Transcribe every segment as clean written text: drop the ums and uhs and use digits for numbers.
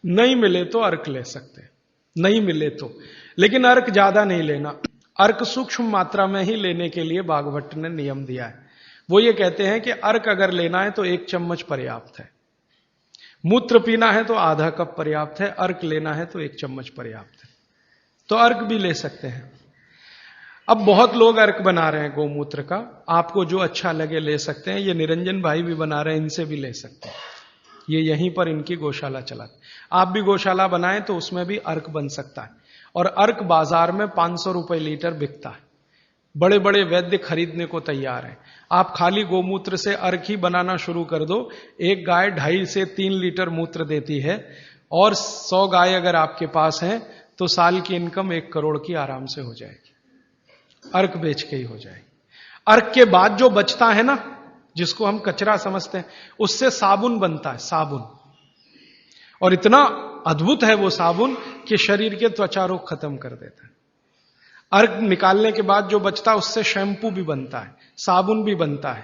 नहीं मिले तो अर्क ले सकते हैं, नहीं मिले तो, लेकिन अर्क ज्यादा नहीं लेना। अर्क सूक्ष्म मात्रा में ही लेने के लिए भागवत ने नियम दिया है। वो ये कहते हैं कि अर्क अगर लेना है तो 1 चम्मच पर्याप्त है, मूत्र पीना है तो आधा कप पर्याप्त है, अर्क लेना है तो 1 चम्मच पर्याप्त है। तो अर्क भी ले सकते हैं। अब बहुत लोग अर्क बना रहे हैं गोमूत्र का, आपको जो अच्छा लगे ले सकते हैं। ये निरंजन भाई भी बना रहे हैं, इनसे भी ले सकते हैं। ये यहीं पर इनकी गौशाला चलाते। आप भी गौशाला बनाएं तो उसमें भी अर्क बन सकता है। और अर्क बाजार में 500 रुपए लीटर बिकता है। बड़े बड़े वैद्य खरीदने को तैयार हैं। आप खाली गोमूत्र से अर्क ही बनाना शुरू कर दो। एक गाय 2.5 से 3 लीटर मूत्र देती है, और 100 गाय अगर आपके पास हैं तो साल की इनकम 1 करोड़ की आराम से हो जाएगी। अर्क बेच के ही हो जाएगी। अर्क के बाद जो बचता है ना, जिसको हम कचरा समझते हैं, उससे साबुन बनता है, साबुन। और इतना अद्भुत है वो साबुन कि शरीर के त्वचा रोग खत्म कर देता है। अर्क निकालने के बाद जो बचता है उससे शैम्पू भी बनता है, साबुन भी बनता है,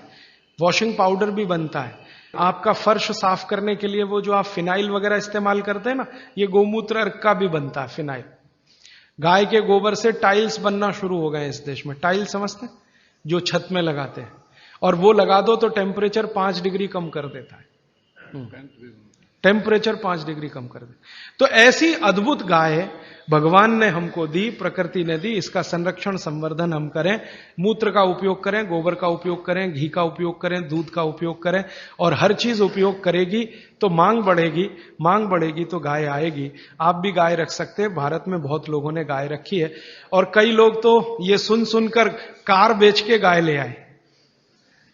वॉशिंग पाउडर भी बनता है। आपका फर्श साफ करने के लिए वो जो आप फिनाइल वगैरह इस्तेमाल करते हैं ना, ये गोमूत्र अर्क का भी बनता है, फिनाइल। गाय के गोबर से टाइल्स बनना शुरू हो गए इस देश में। टाइल्स समझते हैं, जो छत में लगाते हैं, और वो लगा दो तो टेम्परेचर 5 डिग्री कम कर देता है। टेम्परेचर 5 डिग्री कम कर दे। तो ऐसी अद्भुत गाय भगवान ने हमको दी, प्रकृति ने दी। इसका संरक्षण संवर्धन हम करें, मूत्र का उपयोग करें, गोबर का उपयोग करें, घी का उपयोग करें, दूध का उपयोग करें, और हर चीज उपयोग करेगी तो मांग बढ़ेगी। मांग बढ़ेगी तो गाय आएगी। आप भी गाय रख सकते हैं। भारत में बहुत लोगों ने गाय रखी है, और कई लोग तो ये सुन सुनकर कार बेच के गाय ले आए,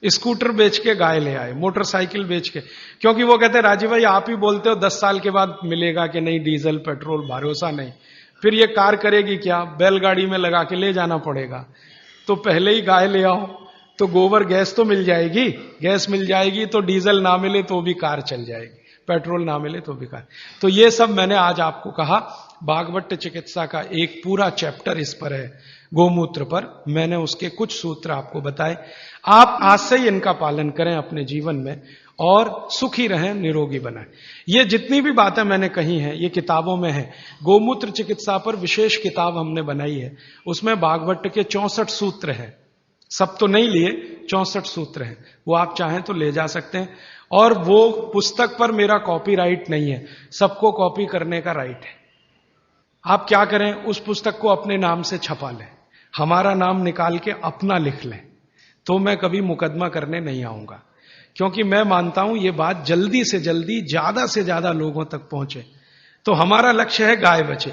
स्कूटर बेच के गाय ले आए, मोटरसाइकिल बेच के। क्योंकि वो कहते हैं राजीव भाई आप ही बोलते हो 10 साल के बाद मिलेगा कि नहीं डीजल पेट्रोल, भरोसा नहीं, फिर ये कार करेगी क्या, बैलगाड़ी में लगा के ले जाना पड़ेगा। तो पहले ही गाय ले आओ तो गोबर गैस तो मिल जाएगी, गैस मिल जाएगी तो डीजल ना मिले तो भी कार चल जाएगी, पेट्रोल ना मिले तो भी कार। तो ये सब मैंने आज आपको कहा। भागवत चिकित्सा का एक पूरा चैप्टर इस पर है, गोमूत्र पर। मैंने उसके कुछ सूत्र आपको बताए। आप आज से ही इनका पालन करें अपने जीवन में, और सुखी रहें, निरोगी बनाएं। ये जितनी भी बातें मैंने कही हैं ये किताबों में है। गोमूत्र चिकित्सा पर विशेष किताब हमने बनाई है, उसमें भागवत के 64 सूत्र हैं। सब तो नहीं लिए, 64 सूत्र हैं। वो आप चाहें तो ले जा सकते हैं। और वो पुस्तक पर मेरा कॉपीराइट नहीं है, सबको कॉपी करने का राइट है। आप क्या करें, उस पुस्तक को अपने नाम से छपा लें, हमारा नाम निकाल के अपना लिख लें, तो मैं कभी मुकदमा करने नहीं आऊंगा। क्योंकि मैं मानता हूं ये बात जल्दी से जल्दी ज्यादा से ज्यादा लोगों तक पहुंचे। तो हमारा लक्ष्य है गाय बचे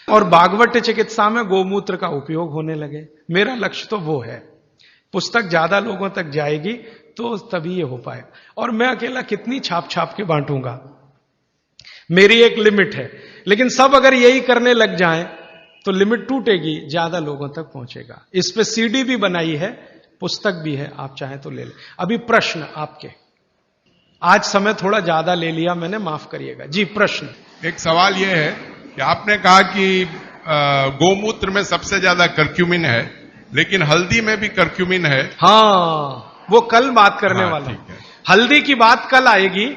और भागवत चिकित्सा में गोमूत्र का उपयोग होने लगे। मेरा लक्ष्य तो वो है। पुस्तक ज्यादा लोगों तक जाएगी तो तभी ये हो पाएगा। और मैं अकेला कितनी छाप छाप के बांटूंगा, मेरी एक लिमिट है। लेकिन सब अगर यही करने लग जाएं तो लिमिट टूटेगी, ज्यादा लोगों तक पहुंचेगा। इस पे सीडी भी बनाई है, पुस्तक भी है, आप चाहें तो ले लें। अभी प्रश्न आपके, आज समय थोड़ा ज्यादा ले लिया मैंने, माफ करिएगा जी। प्रश्न, एक सवाल यह है कि आपने कहा कि गोमूत्र में सबसे ज्यादा कर्क्यूमिन है, लेकिन हल्दी में भी कर्क्यूमिन है। हाँ, वो कल बात करने वाला हूं। हल्दी की बात कल आएगी।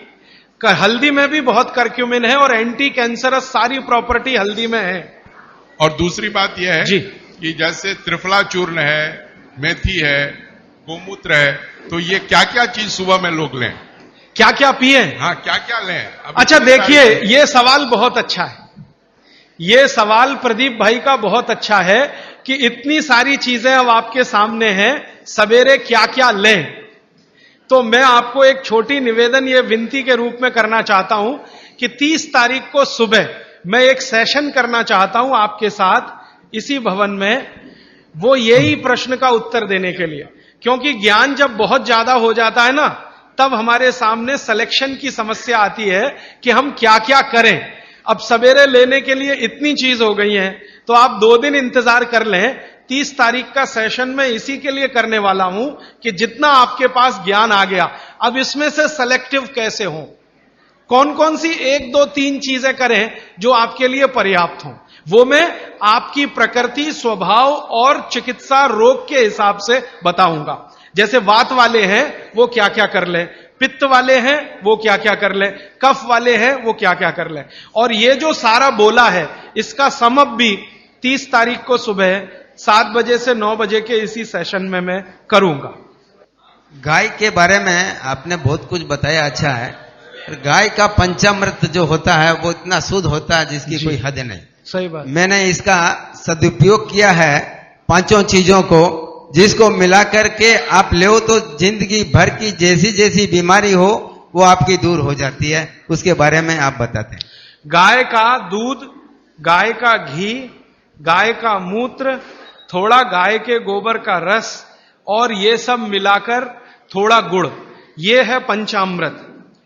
हल्दी में भी बहुत कर्क्यूमिन है और एंटी कैंसरस सारी प्रॉपर्टी हल्दी में है। और दूसरी बात यह है जी कि जैसे त्रिफला चूर्ण है, मेथी है, गोमूत्र है, तो ये क्या क्या चीज सुबह में लोग लें, क्या क्या पिए? हाँ, क्या क्या लें? अच्छा देखिए, ये सवाल बहुत अच्छा है। ये सवाल प्रदीप भाई का बहुत अच्छा है कि इतनी सारी चीजें अब आपके सामने हैं, सवेरे क्या क्या लें। तो मैं आपको एक छोटी निवेदन, ये विनती के रूप में करना चाहता हूं कि 30 तारीख को सुबह मैं एक सेशन करना चाहता हूं आपके साथ इसी भवन में, वो यही प्रश्न का उत्तर देने के लिए। क्योंकि ज्ञान जब बहुत ज्यादा हो जाता है ना, तब हमारे सामने सिलेक्शन की समस्या आती है कि हम क्या क्या करें। अब सवेरे लेने के लिए इतनी चीज हो गई है, तो आप 2 दिन इंतजार कर लें। 30 तारीख का सेशन मैं इसी के लिए करने वाला हूं कि जितना आपके पास ज्ञान आ गया, अब इसमें से सेलेक्टिव कैसे हो, कौन कौन सी 1, 2, 3 चीजें करें जो आपके लिए पर्याप्त हो। वो मैं आपकी प्रकृति, स्वभाव और चिकित्सा रोग के हिसाब से बताऊंगा। जैसे वात वाले हैं वो क्या क्या कर लें, पित्त वाले हैं वो क्या क्या कर लें, कफ वाले हैं वो क्या क्या कर लें। और ये जो सारा बोला है इसका समअप भी 30 तारीख को सुबह 7 बजे से 9 बजे के इसी सेशन में मैं करूंगा। गाय के बारे में आपने बहुत कुछ बताया, अच्छा है। गाय का पंचामृत जो होता है वो इतना शुद्ध होता है जिसकी कोई हद नहीं। सही बात। मैंने इसका सदुपयोग किया है 5 चीजों को, जिसको मिला करके आप ले तो जिंदगी भर की जैसी जैसी बीमारी हो वो आपकी दूर हो जाती है। उसके बारे में आप बताते हैं। गाय का दूध, गाय का घी, गाय का मूत्र, थोड़ा गाय के गोबर का रस और ये सब मिलाकर थोड़ा गुड़, ये है पंचामृत।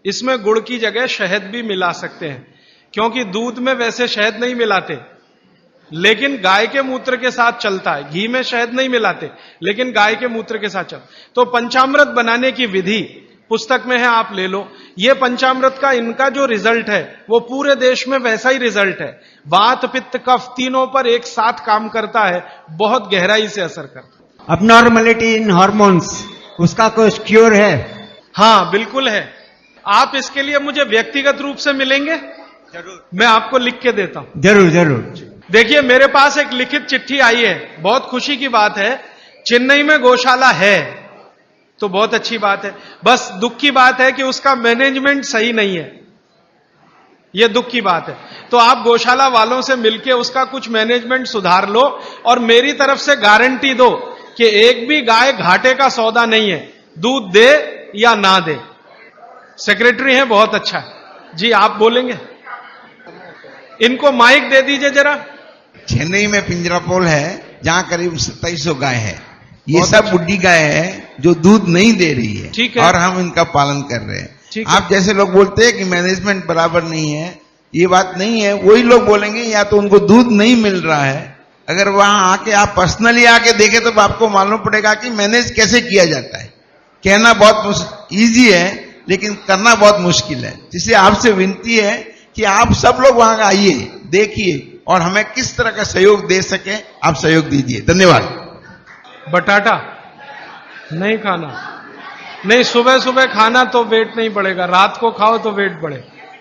इसमें गुड़ की जगह शहद भी मिला सकते हैं, क्योंकि दूध में वैसे शहद नहीं मिलाते, लेकिन गाय के मूत्र के साथ चलता है। घी में शहद नहीं मिलाते, लेकिन गाय के मूत्र के साथ चलता। तो पंचामृत बनाने की विधि पुस्तक में है, आप ले लो। ये पंचामृत का इनका जो रिजल्ट है वो पूरे देश में वैसा ही रिजल्ट है। वात पित्त कफ तीनों पर एक साथ काम करता है, बहुत गहराई से असर करता है। अबनॉर्मलिटी इन हार्मोन्स, उसका कोई क्योर है? हाँ बिल्कुल है। आप इसके लिए मुझे व्यक्तिगत रूप से मिलेंगे? जरूर, मैं आपको लिख के देता हूं। जरूर जरूर। देखिए मेरे पास एक लिखित चिट्ठी आई है, बहुत खुशी की बात है। चेन्नई में गौशाला है तो बहुत अच्छी बात है, बस दुख की बात है कि उसका मैनेजमेंट सही नहीं है, यह दुख की बात है। तो आप गौशाला वालों से मिलकर उसका कुछ मैनेजमेंट सुधार लो और मेरी तरफ से गारंटी दो कि एक भी गाय घाटे का सौदा नहीं है, दूध दे या ना दे। सेक्रेटरी हैं, बहुत अच्छा है जी, आप बोलेंगे? इनको माइक दे दीजिए जरा। चेन्नई में पिंजरापोल है जहां करीब 2700 गाय है। ये सब बुढ़ी गाय है जो दूध नहीं दे रही है, ठीक है, और हम इनका पालन कर रहे हैं। आप जैसे लोग बोलते हैं कि मैनेजमेंट बराबर नहीं है, ये बात नहीं है। वही लोग बोलेंगे या तो उनको दूध नहीं मिल रहा है। अगर वहां आके आप पर्सनली आके देखें तो आपको मालूम पड़ेगा कि मैनेज कैसे किया जाता है। कहना बहुत ईजी है लेकिन करना बहुत मुश्किल है। इसलिए आपसे विनती है कि आप सब लोग वहां आइए, देखिए और हमें किस तरह का सहयोग दे सके आप सहयोग दीजिए। धन्यवाद। बटाटा नहीं खाना, नहीं सुबह सुबह खाना तो वेट नहीं बढ़ेगा, रात को खाओ तो वेट बढ़े।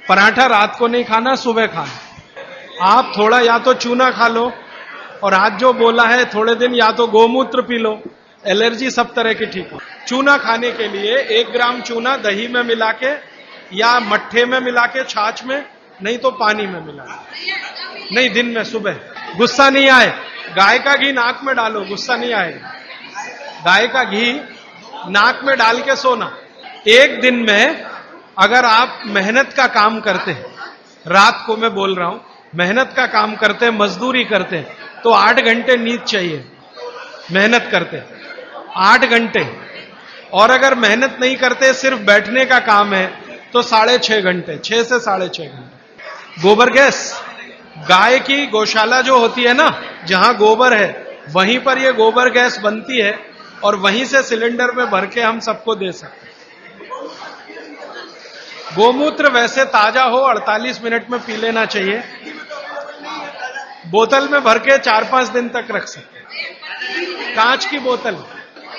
पराठा रात को नहीं खाना, सुबह खाना। आप थोड़ा या तो चूना खा लो, और आज जो बोला है थोड़े दिन या तो गोमूत्र पी लो, एलर्जी सब तरह की ठीक हो। चूना खाने के लिए 1 ग्राम चूना दही में मिला के या मट्ठे में मिला के, छाछ में, नहीं तो पानी में मिला के, नहीं दिन में सुबह। गुस्सा नहीं आए, गाय का घी नाक में डालो, गुस्सा नहीं आएगा। गाय का घी नाक में डाल के सोना। एक दिन में अगर आप मेहनत का काम करते हैं, रात को मैं बोल रहा हूं, मेहनत का काम करते हैं, मजदूरी करते हैं, तो 8 घंटे नींद चाहिए। मेहनत करते 8 घंटे, और अगर मेहनत नहीं करते सिर्फ बैठने का काम है तो 6.5 घंटे, 6 से 6.5 घंटे। गोबर गैस, गाय की गौशाला जो होती है ना, जहां गोबर है वहीं पर ये गोबर गैस बनती है और वहीं से सिलेंडर में भर के हम सबको दे सकते हैं। गोमूत्र वैसे ताजा हो 48 मिनट में पी लेना चाहिए। बोतल में भर के 4-5 दिन तक रख सकते हैं, कांच की बोतल।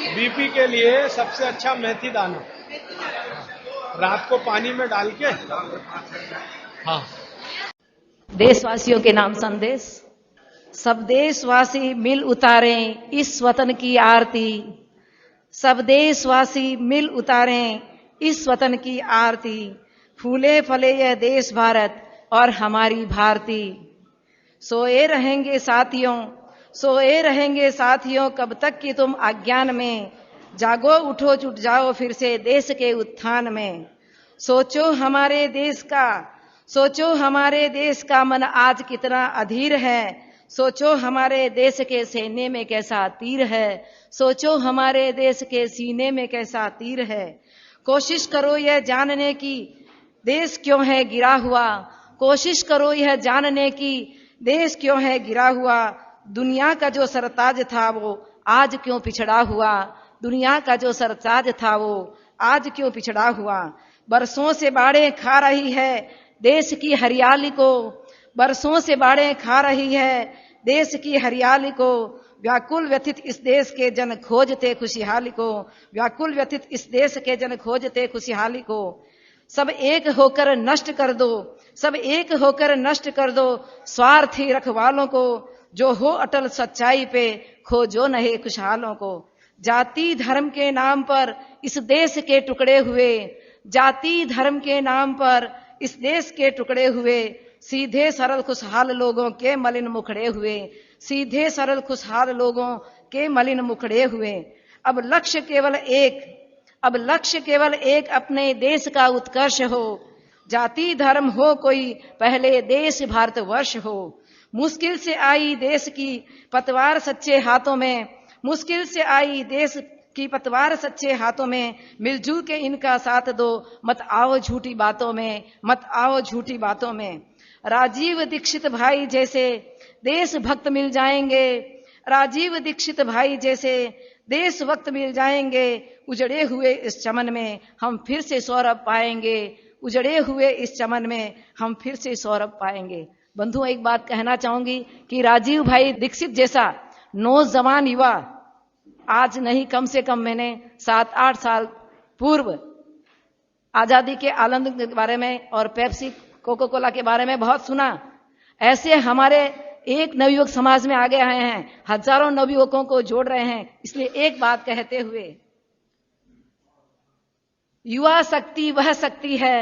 बीपी के लिए सबसे अच्छा मेथी दाना, रात को पानी में डाल के। हाँ, देशवासियों के नाम संदेश। सब देशवासी मिल उतारें इस वतन की आरती, सब देशवासी मिल उतारें इस वतन की आरती। फूले फले यह देश भारत और हमारी भारती। सोए रहेंगे साथियों, सोए रहेंगे साथियों, कब तक कि तुम अज्ञान में। जागो उठो जुट जाओ फिर से देश के उत्थान में। सोचो हमारे देश का, सोचो हमारे देश का मन आज कितना अधीर है। सोचो हमारे देश के सीने में कैसा तीर है। सोचो हमारे देश के सीने में कैसा तीर है। कोशिश करो यह जानने की देश क्यों है गिरा हुआ। कोशिश करो यह जानने की देश क्यों है गिरा हुआ। दुनिया का जो सरताज था वो आज क्यों पिछड़ा हुआ। दुनिया का जो सरताज था वो आज क्यों पिछड़ा हुआ। बरसों से बाड़े खा रही है देश की हरियाली को, बरसों से बाड़े खा रही है देश की हरियाली को। व्याकुल व्यथित इस देश के जन खोजते खुशहाली को, व्याकुल व्यथित इस देश के जन खोजते खुशहाली को। सब एक होकर नष्ट कर दो, सब एक होकर नष्ट कर दो स्वार्थी रखवालों को, जो हो अटल सच्चाई पे खोजो नए खुशहालों को। जाति धर्म के नाम पर इस देश के टुकड़े हुए, जाति धर्म के नाम पर इस देश के टुकड़े हुए, सीधे सरल खुशहाल लोगों के मलिन मुखड़े हुए, सीधे सरल खुशहाल लोगों के मलिन मुखड़े हुए। अब लक्ष्य केवल एक, अब लक्ष्य केवल एक अपने देश का उत्कर्ष हो, जाति धर्म हो कोई पहले देश भारतवर्ष हो। मुश्किल से आई देश की पतवार सच्चे हाथों में, मुश्किल से आई देश की पतवार सच्चे हाथों में, मिलजुल के इनका साथ दो, मत आओ झूठी बातों में, मत आओ झूठी बातों में। राजीव दीक्षित भाई जैसे देशभक्त मिल जाएंगे, राजीव दीक्षित भाई जैसे देशभक्त मिल जाएंगे, उजड़े हुए इस चमन में हम फिर से सौरभ पाएंगे, उजड़े हुए इस चमन में हम फिर से सौरभ पाएंगे। बंधुओं, एक बात कहना चाहूंगी कि राजीव भाई दीक्षित जैसा नौजवान युवा आज नहीं, कम से कम मैंने 7-8 साल पूर्व आजादी के आनंद के बारे में और पेप्सी कोका कोला के बारे में बहुत सुना। ऐसे हमारे एक नवयुवक समाज में आगे आए हैं, हजारों नवयुवकों को जोड़ रहे हैं। इसलिए एक बात कहते हुए, युवा शक्ति वह शक्ति है,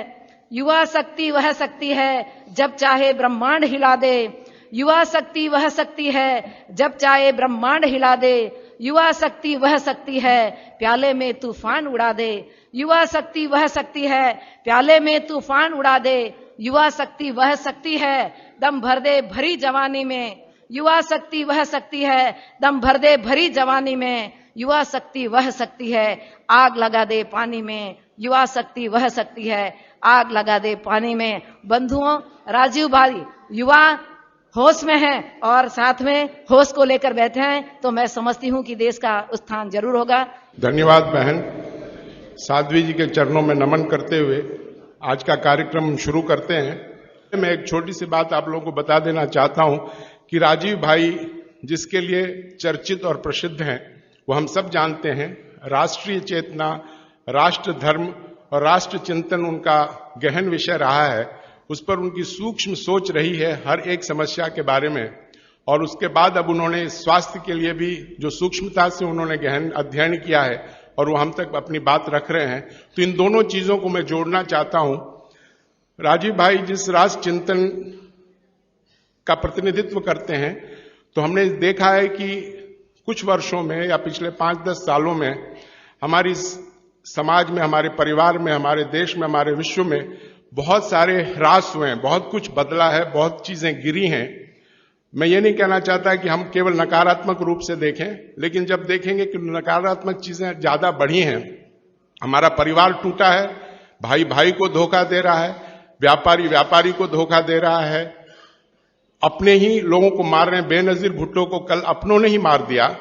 युवा शक्ति वह शक्ति है जब चाहे ब्रह्मांड हिला दे, युवा शक्ति वह शक्ति है जब चाहे ब्रह्मांड हिला दे, युवा शक्ति वह शक्ति है प्याले में तूफान उड़ा दे, युवा शक्ति वह शक्ति है प्याले में तूफान उड़ा दे, युवा शक्ति वह शक्ति है दम भर दे भरी जवानी में, युवा शक्ति वह शक्ति है दम भर दे भरी जवानी में, युवा शक्ति वह शक्ति है आग लगा दे पानी में, युवा शक्ति वह शक्ति है आग लगा दे पानी में। बंधुओं, राजीव भाई युवा होश में है और साथ में होश को लेकर बैठे हैं, तो मैं समझती हूं कि देश का उत्थान जरूर होगा। धन्यवाद बहन। साध्वी जी के चरणों में नमन करते हुए आज का कार्यक्रम शुरू करते हैं। मैं एक छोटी सी बात आप लोगों को बता देना चाहता हूं कि राजीव भाई जिसके लिए चर्चित और प्रसिद्ध हैं, वो हम सब जानते हैं। राष्ट्रीय चेतना, राष्ट्र धर्म और राष्ट्र चिंतन उनका गहन विषय रहा है। उस पर उनकी सूक्ष्म सोच रही है हर एक समस्या के बारे में, और उसके बाद अब उन्होंने स्वास्थ्य के लिए भी जो सूक्ष्मता से उन्होंने गहन अध्ययन किया है और वो हम तक अपनी बात रख रहे हैं। तो इन दोनों चीजों को मैं जोड़ना चाहता हूं। राजीव भाई जिस राष्ट्र चिंतन का प्रतिनिधित्व करते हैं, तो हमने देखा है कि कुछ वर्षों में या पिछले 5-10 सालों में हमारी समाज में, हमारे परिवार में, हमारे देश में, हमारे विश्व में बहुत सारे ह्रास हुए हैं, बहुत कुछ बदला है, बहुत चीजें गिरी हैं। मैं ये नहीं कहना चाहता कि हम केवल नकारात्मक रूप से देखें, लेकिन जब देखेंगे कि नकारात्मक चीजें ज्यादा बढ़ी हैं, हमारा परिवार टूटा है, भाई भाई को धोखा दे रहा है, व्यापारी व्यापारी को धोखा दे रहा है, अपने ही लोगों को मार रहे हैं। बेनजीर भुट्टो को कल अपनों ने ही मार दिया,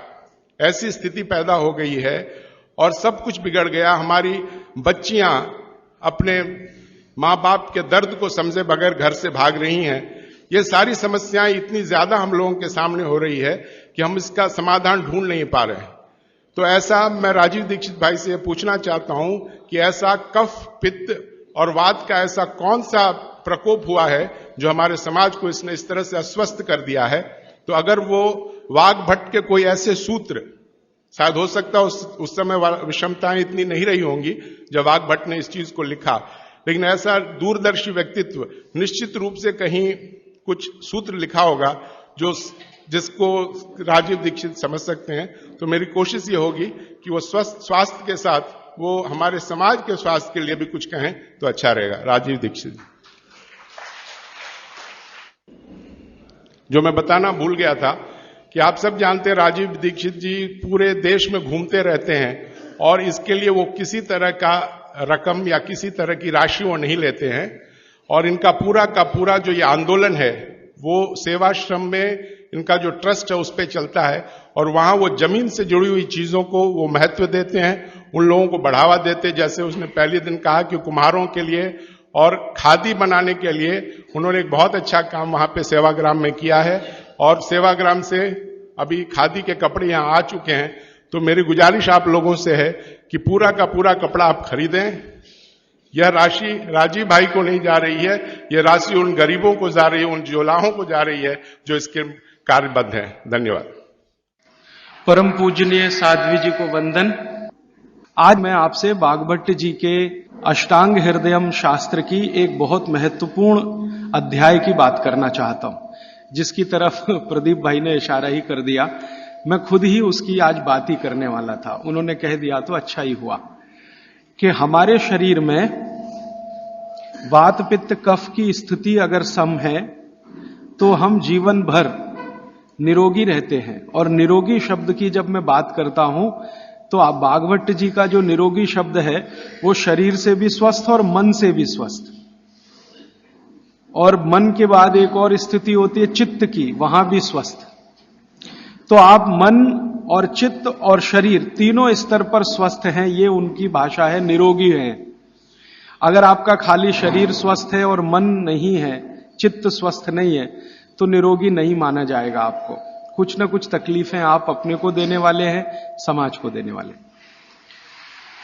ऐसी स्थिति पैदा हो गई है और सब कुछ बिगड़ गया। हमारी बच्चियां अपने माँ बाप के दर्द को समझे बगैर घर से भाग रही हैं। ये सारी समस्याएं इतनी ज्यादा हम लोगों के सामने हो रही है कि हम इसका समाधान ढूंढ नहीं पा रहे हैं। तो ऐसा मैं राजीव दीक्षित भाई से पूछना चाहता हूं कि ऐसा कफ, पित्त और वात का ऐसा कौन सा प्रकोप हुआ है जो हमारे समाज को इसने इस तरह से अस्वस्थ कर दिया है। तो अगर वो वाग्भट के कोई ऐसे सूत्र, शायद हो सकता है उस समय विषमताएं इतनी नहीं रही होंगी जब वाग्भट ने इस चीज को लिखा, लेकिन ऐसा दूरदर्शी व्यक्तित्व निश्चित रूप से कहीं कुछ सूत्र लिखा होगा जिसको राजीव दीक्षित समझ सकते हैं। तो मेरी कोशिश ये होगी कि वो स्वास्थ्य के साथ वो हमारे समाज के स्वास्थ्य के लिए भी कुछ कहें तो अच्छा रहेगा। राजीव दीक्षित। जो मैं बताना भूल गया था कि आप सब जानते हैं राजीव दीक्षित जी पूरे देश में घूमते रहते हैं और इसके लिए वो किसी तरह का रकम या किसी तरह की राशि वो नहीं लेते हैं, और इनका पूरा का पूरा जो ये आंदोलन है वो सेवाश्रम में इनका जो ट्रस्ट है उस पे चलता है, और वहां वो जमीन से जुड़ी हुई चीजों को वो महत्व देते हैं, उन लोगों को बढ़ावा देते हैं। जैसे उसने पहले दिन कहा कि कुम्हारों के लिए और खादी बनाने के लिए उन्होंने एक बहुत अच्छा काम वहां पे सेवाग्राम में किया है, और सेवाग्राम से अभी खादी के कपड़े यहां आ चुके हैं, तो मेरी गुजारिश आप लोगों से है कि पूरा का पूरा कपड़ा आप खरीदें। यह राशि राजीव भाई को नहीं जा रही है, यह राशि उन गरीबों को जा रही है, उन जोलाहों को जा रही है जो इसके कार्यबद्ध हैं। धन्यवाद। परम पूजनीय साध्वी जी को वंदन। आज मैं आपसे बागभट्ट जी के अष्टांग हृदयम शास्त्र की एक बहुत महत्वपूर्ण अध्याय की बात करना चाहता हूं, जिसकी तरफ प्रदीप भाई ने इशारा ही कर दिया। मैं खुद ही उसकी आज बात ही करने वाला था, उन्होंने कह दिया तो अच्छा ही हुआ कि हमारे शरीर में वात पित्त कफ की स्थिति अगर सम है तो हम जीवन भर निरोगी रहते हैं। और निरोगी शब्द की जब मैं बात करता हूं तो आप बागभट्ट जी का जो निरोगी शब्द है वो शरीर से भी स्वस्थ और मन से भी स्वस्थ। और मन के बाद एक और स्थिति होती है चित्त की, वहां भी स्वस्थ। तो आप मन और चित्त और शरीर तीनों स्तर पर स्वस्थ हैं, ये उनकी भाषा है, निरोगी हैं। अगर आपका खाली शरीर स्वस्थ है और मन नहीं है, चित्त स्वस्थ नहीं है, तो निरोगी नहीं माना जाएगा आपको। कुछ ना कुछ तकलीफें आप अपने को देने वाले हैं, समाज को देने वाले।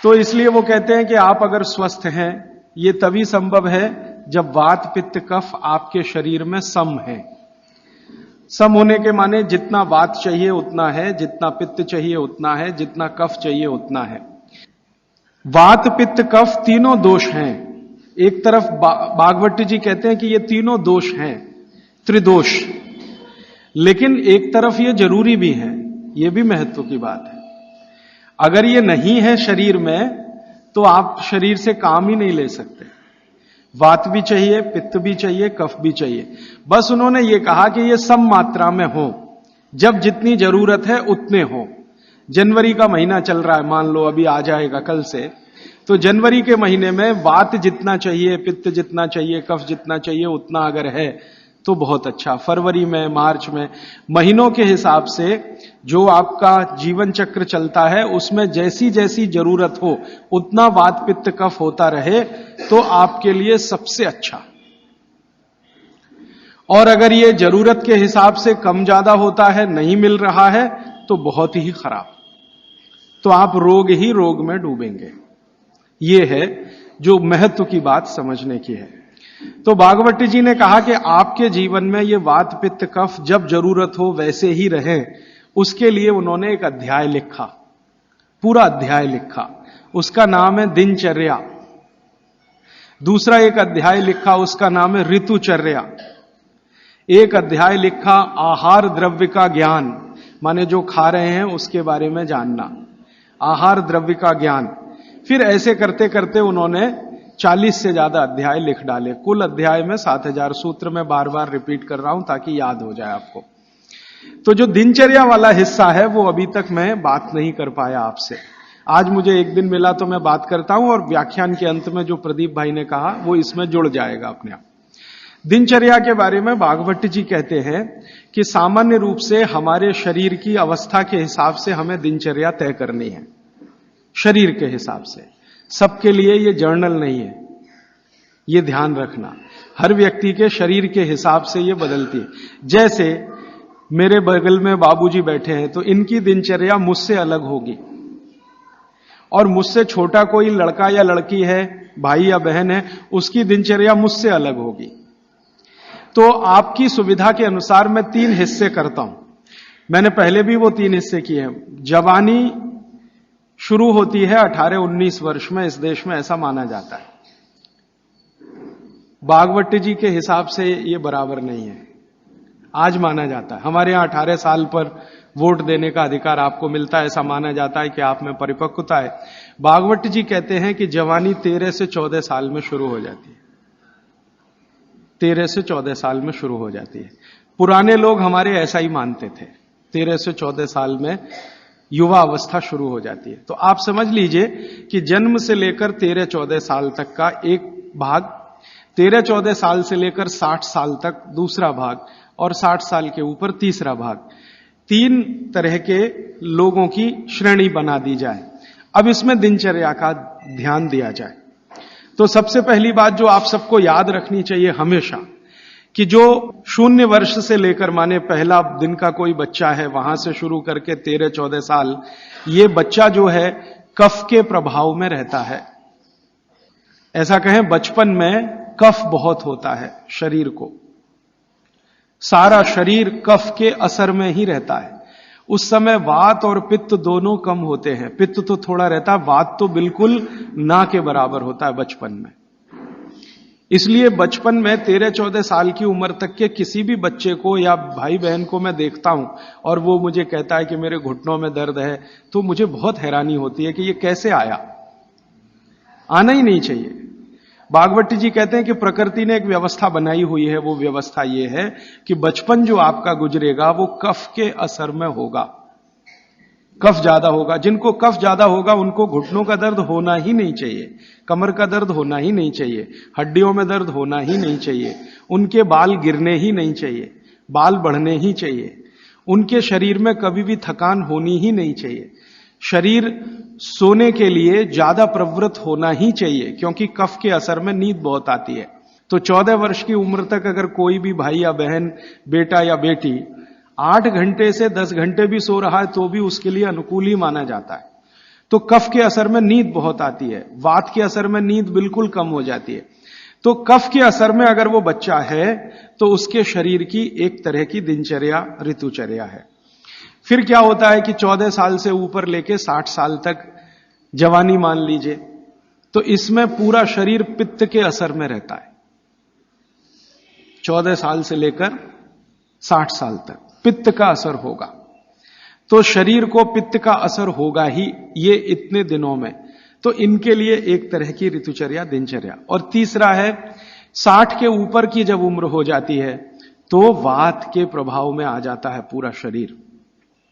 तो इसलिए वो कहते हैं कि आप अगर स्वस्थ हैं, ये तभी संभव है जब वात पित्त कफ आपके शरीर में सम है। सम होने के माने जितना वात चाहिए उतना है, जितना पित्त चाहिए उतना है, जितना कफ चाहिए उतना है। वात पित्त कफ तीनों दोष हैं। एक तरफ बागभट्ट जी कहते हैं कि ये तीनों दोष हैं, त्रिदोष। लेकिन एक तरफ ये जरूरी भी है, ये भी महत्व की बात है। अगर ये नहीं है शरीर में तो आप शरीर से काम ही नहीं ले सकते। वात भी चाहिए, पित्त भी चाहिए, कफ भी चाहिए। बस उन्होंने ये कहा कि ये सम मात्रा में हो, जब जितनी जरूरत है उतने हो। जनवरी का महीना चल रहा है, मान लो अभी आ जाएगा कल से, तो जनवरी के महीने में वात जितना चाहिए, पित्त जितना चाहिए, कफ जितना चाहिए उतना अगर है तो बहुत अच्छा। फरवरी में, मार्च में, महीनों के हिसाब से जो आपका जीवन चक्र चलता है उसमें जैसी जैसी जरूरत हो उतना वात पित्त कफ होता रहे तो आपके लिए सबसे अच्छा। और अगर ये जरूरत के हिसाब से कम ज्यादा होता है, नहीं मिल रहा है, तो बहुत ही खराब, तो आप रोग ही रोग में डूबेंगे। ये है जो महत्व की बात समझने की है। तो बागभट्ट जी ने कहा कि आपके जीवन में ये वात पित्त कफ जब जरूरत हो वैसे ही रहे, उसके लिए उन्होंने एक अध्याय लिखा, पूरा अध्याय लिखा। उसका नाम है दिनचर्या। दूसरा एक अध्याय लिखा, उसका नाम है ऋतुचर्या। एक अध्याय लिखा आहार द्रव्य का ज्ञान, माने जो खा रहे हैं उसके बारे में जानना, आहार द्रव्य का ज्ञान। फिर ऐसे करते करते उन्होंने 40 से ज्यादा अध्याय लिख डाले। कुल अध्याय में 7000 सूत्र में बार बार रिपीट कर रहा हूं ताकि याद हो जाए आपको। तो जो दिनचर्या वाला हिस्सा है वो अभी तक मैं बात नहीं कर पाया आपसे। आज मुझे एक दिन मिला तो मैं बात करता हूं, और व्याख्यान के अंत में जो प्रदीप भाई ने कहा वो इसमें जुड़ जाएगा अपने आप। दिनचर्या के बारे में बागभट्ट जी कहते हैं कि सामान्य रूप से हमारे शरीर की अवस्था के हिसाब से हमें दिनचर्या तय करनी है, शरीर के हिसाब से। सबके लिए ये जर्नल नहीं है, ये ध्यान रखना। हर व्यक्ति के शरीर के हिसाब से ये बदलती है। जैसे मेरे बगल में बाबूजी बैठे हैं तो इनकी दिनचर्या मुझसे अलग होगी, और मुझसे छोटा कोई लड़का या लड़की है, भाई या बहन है, उसकी दिनचर्या मुझसे अलग होगी। तो आपकी सुविधा के अनुसार मैं 3 हिस्से करता हूं। मैंने पहले भी वो 3 हिस्से किए हैं। जवानी शुरू होती है 18-19 वर्ष में, इस देश में ऐसा माना जाता है। बागभट्ट जी के हिसाब से ये बराबर नहीं है, आज माना जाता है। हमारे यहां 18 साल पर वोट देने का अधिकार आपको मिलता है, ऐसा माना जाता है कि आप में परिपक्वता है। बागभट्ट जी कहते हैं कि जवानी 13 से 14 साल में शुरू हो जाती है। 13 से 14 साल में शुरू हो जाती है। पुराने लोग हमारे ऐसा ही मानते थे, 13 से 14 साल में युवा अवस्था शुरू हो जाती है। तो आप समझ लीजिए कि जन्म से लेकर 13-14 साल तक का एक भाग, 13-14 साल से लेकर 60 साल तक दूसरा भाग, और 60 साल के ऊपर तीसरा भाग। 3 तरह के लोगों की श्रेणी बना दी जाए। अब इसमें दिनचर्या का ध्यान दिया जाए। तो सबसे पहली बात जो आप सबको याद रखनी चाहिए हमेशा, कि जो 0 वर्ष से लेकर माने पहला दिन का कोई बच्चा है वहां से शुरू करके 13-14 साल, ये बच्चा जो है कफ के प्रभाव में रहता है। ऐसा कहें बचपन में कफ बहुत होता है शरीर को, सारा शरीर कफ के असर में ही रहता है। उस समय वात और पित्त दोनों कम होते हैं। पित्त तो थोड़ा रहता है, वात तो बिल्कुल ना के बराबर होता है बचपन में। इसलिए बचपन में 13-14 साल की उम्र तक के किसी भी बच्चे को या भाई बहन को मैं देखता हूं और वो मुझे कहता है कि मेरे घुटनों में दर्द है, तो मुझे बहुत हैरानी होती है कि ये कैसे आया। आना ही नहीं चाहिए। भागवत जी कहते हैं कि प्रकृति ने एक व्यवस्था बनाई हुई है। वो व्यवस्था ये है कि बचपन जो आपका गुजरेगा वो कफ के असर में होगा, कफ ज्यादा होगा। जिनको कफ ज्यादा होगा उनको घुटनों का दर्द होना ही नहीं चाहिए, कमर का दर्द होना ही नहीं चाहिए, हड्डियों में दर्द होना ही नहीं चाहिए, उनके बाल गिरने ही नहीं चाहिए, बाल बढ़ने ही चाहिए, उनके शरीर में कभी भी थकान होनी ही नहीं चाहिए। शरीर सोने के लिए ज्यादा प्रवृत्त होना ही चाहिए, क्योंकि कफ के असर में नींद बहुत आती है। तो 14 वर्ष की उम्र तक अगर कोई भी भाई या बहन, बेटा या बेटी 8 घंटे से 10 घंटे भी सो रहा है तो भी उसके लिए अनुकूल ही माना जाता है। तो कफ के असर में नींद बहुत आती है, वात के असर में नींद बिल्कुल कम हो जाती है। तो कफ के असर में अगर वो बच्चा है तो उसके शरीर की एक तरह की दिनचर्या, ऋतुचर्या है। फिर क्या होता है कि 14 साल से ऊपर लेके 60 साल तक जवानी मान लीजिए, तो इसमें पूरा शरीर पित्त के असर में रहता है। 14 साल से लेकर 60 साल तक पित्त का असर होगा, तो शरीर को पित्त का असर होगा ही ये इतने दिनों में। तो इनके लिए एक तरह की ऋतुचर्या, दिनचर्या। और तीसरा है 60 के ऊपर की जब उम्र हो जाती है तो वात के प्रभाव में आ जाता है पूरा शरीर।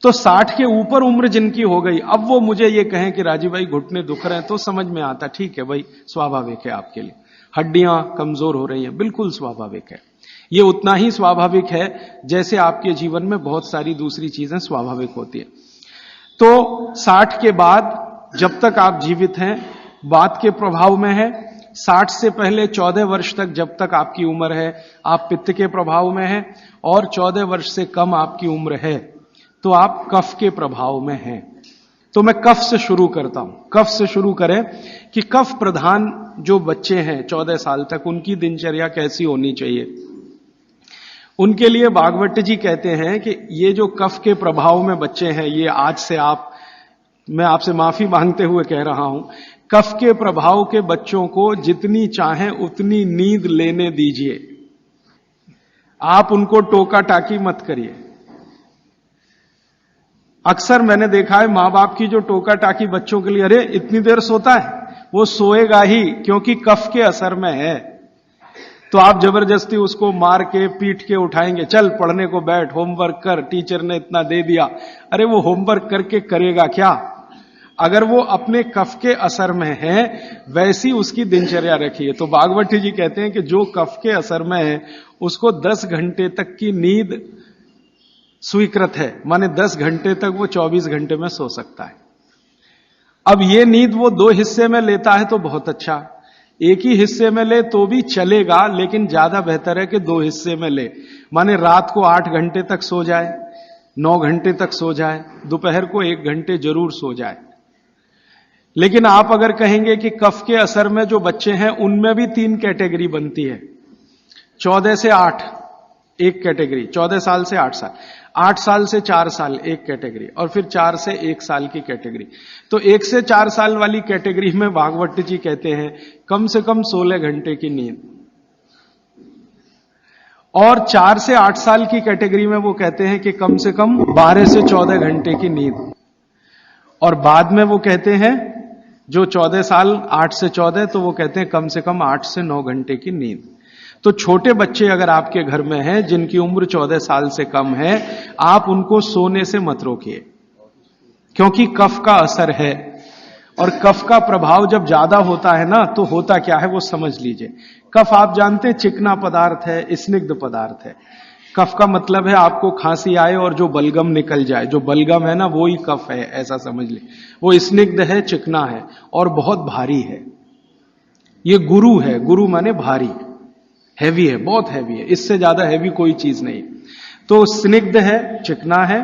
तो 60 के ऊपर उम्र जिनकी हो गई, अब वो मुझे ये कहें कि राजीव भाई घुटने दुख रहे हैं, तो समझ में आता, ठीक है भाई, स्वाभाविक है आपके लिए, हड्डियां कमजोर हो रही हैं, बिल्कुल स्वाभाविक है। ये उतना ही स्वाभाविक है जैसे आपके जीवन में बहुत सारी दूसरी चीजें स्वाभाविक होती है। तो 60 के बाद जब तक आप जीवित हैं वात के प्रभाव में है, 60 से पहले 14 वर्ष तक जब तक आपकी उम्र है आप पित्त के प्रभाव में है, और 14 वर्ष से कम आपकी उम्र है तो आप कफ के प्रभाव में हैं। तो मैं कफ से शुरू करता हूं। कफ से शुरू करें कि कफ प्रधान जो बच्चे हैं 14 साल तक, उनकी दिनचर्या कैसी होनी चाहिए। उनके लिए भागवत जी कहते हैं कि ये जो कफ के प्रभाव में बच्चे हैं, ये आज से मैं आपसे माफी मांगते हुए कह रहा हूं, कफ के प्रभाव के बच्चों को जितनी चाहें उतनी नींद लेने दीजिए। आप उनको टोका टाकी मत करिए। अक्सर मैंने देखा है मां बाप की जो टोका टाकी बच्चों के लिए, अरे इतनी देर सोता है, वो सोएगा ही क्योंकि कफ के असर में है। तो आप जबरदस्ती उसको मार के पीट के उठाएंगे, चल पढ़ने को बैठ, होमवर्क कर, टीचर ने इतना दे दिया। अरे वो होमवर्क करके करेगा क्या? अगर वो अपने कफ के असर में है वैसी उसकी दिनचर्या रखिए। तो भागवत जी कहते हैं कि जो कफ के असर में है उसको 10 घंटे तक की नींद स्वीकृत है, माने 10 घंटे तक वो 24 घंटे में सो सकता है। अब ये नींद वो 2 हिस्से में लेता है तो बहुत अच्छा, एक ही हिस्से में ले तो भी चलेगा, लेकिन ज्यादा बेहतर है कि 2 हिस्से में ले। माने रात को 8 घंटे तक सो जाए, 9 घंटे तक सो जाए, दोपहर को 1 घंटे जरूर सो जाए। लेकिन आप अगर कहेंगे कि कफ के असर में जो बच्चे हैं उनमें भी 3 कैटेगरी बनती है। 14 से 8 एक कैटेगरी, 14 साल से 8 साल, 8 साल से 4 साल एक कैटेगरी, और फिर 4 से 1 साल की कैटेगरी। तो 1 से 4 साल वाली कैटेगरी में भागवत जी कहते हैं कम से कम 16 घंटे की नींद, और 4 से 8 साल की कैटेगरी में वो कहते हैं कि कम से कम 12 से 14 घंटे की नींद, और बाद में वो कहते हैं जो 14 साल 8 से 14 तो वो कहते हैं कम से कम 8 से 9 घंटे की नींद। तो छोटे बच्चे अगर आपके घर में हैं जिनकी उम्र 14 साल से कम है, आप उनको सोने से मत रोकिए, क्योंकि कफ का असर है, और कफ का प्रभाव जब ज्यादा होता है ना तो होता क्या है वो समझ लीजिए। कफ आप जानते हैं चिकना पदार्थ है, स्निग्ध पदार्थ है। कफ का मतलब है आपको खांसी आए और जो बलगम निकल जाए, जो बलगम है ना वो ही कफ है, ऐसा समझ ले। वो स्निग्ध है, चिकना है और बहुत भारी है। ये गुरु है, गुरु माने भारी हैवी है, बहुत हैवी है, इससे ज्यादा हैवी कोई चीज नहीं। तो स्निग्ध है, चिकना है,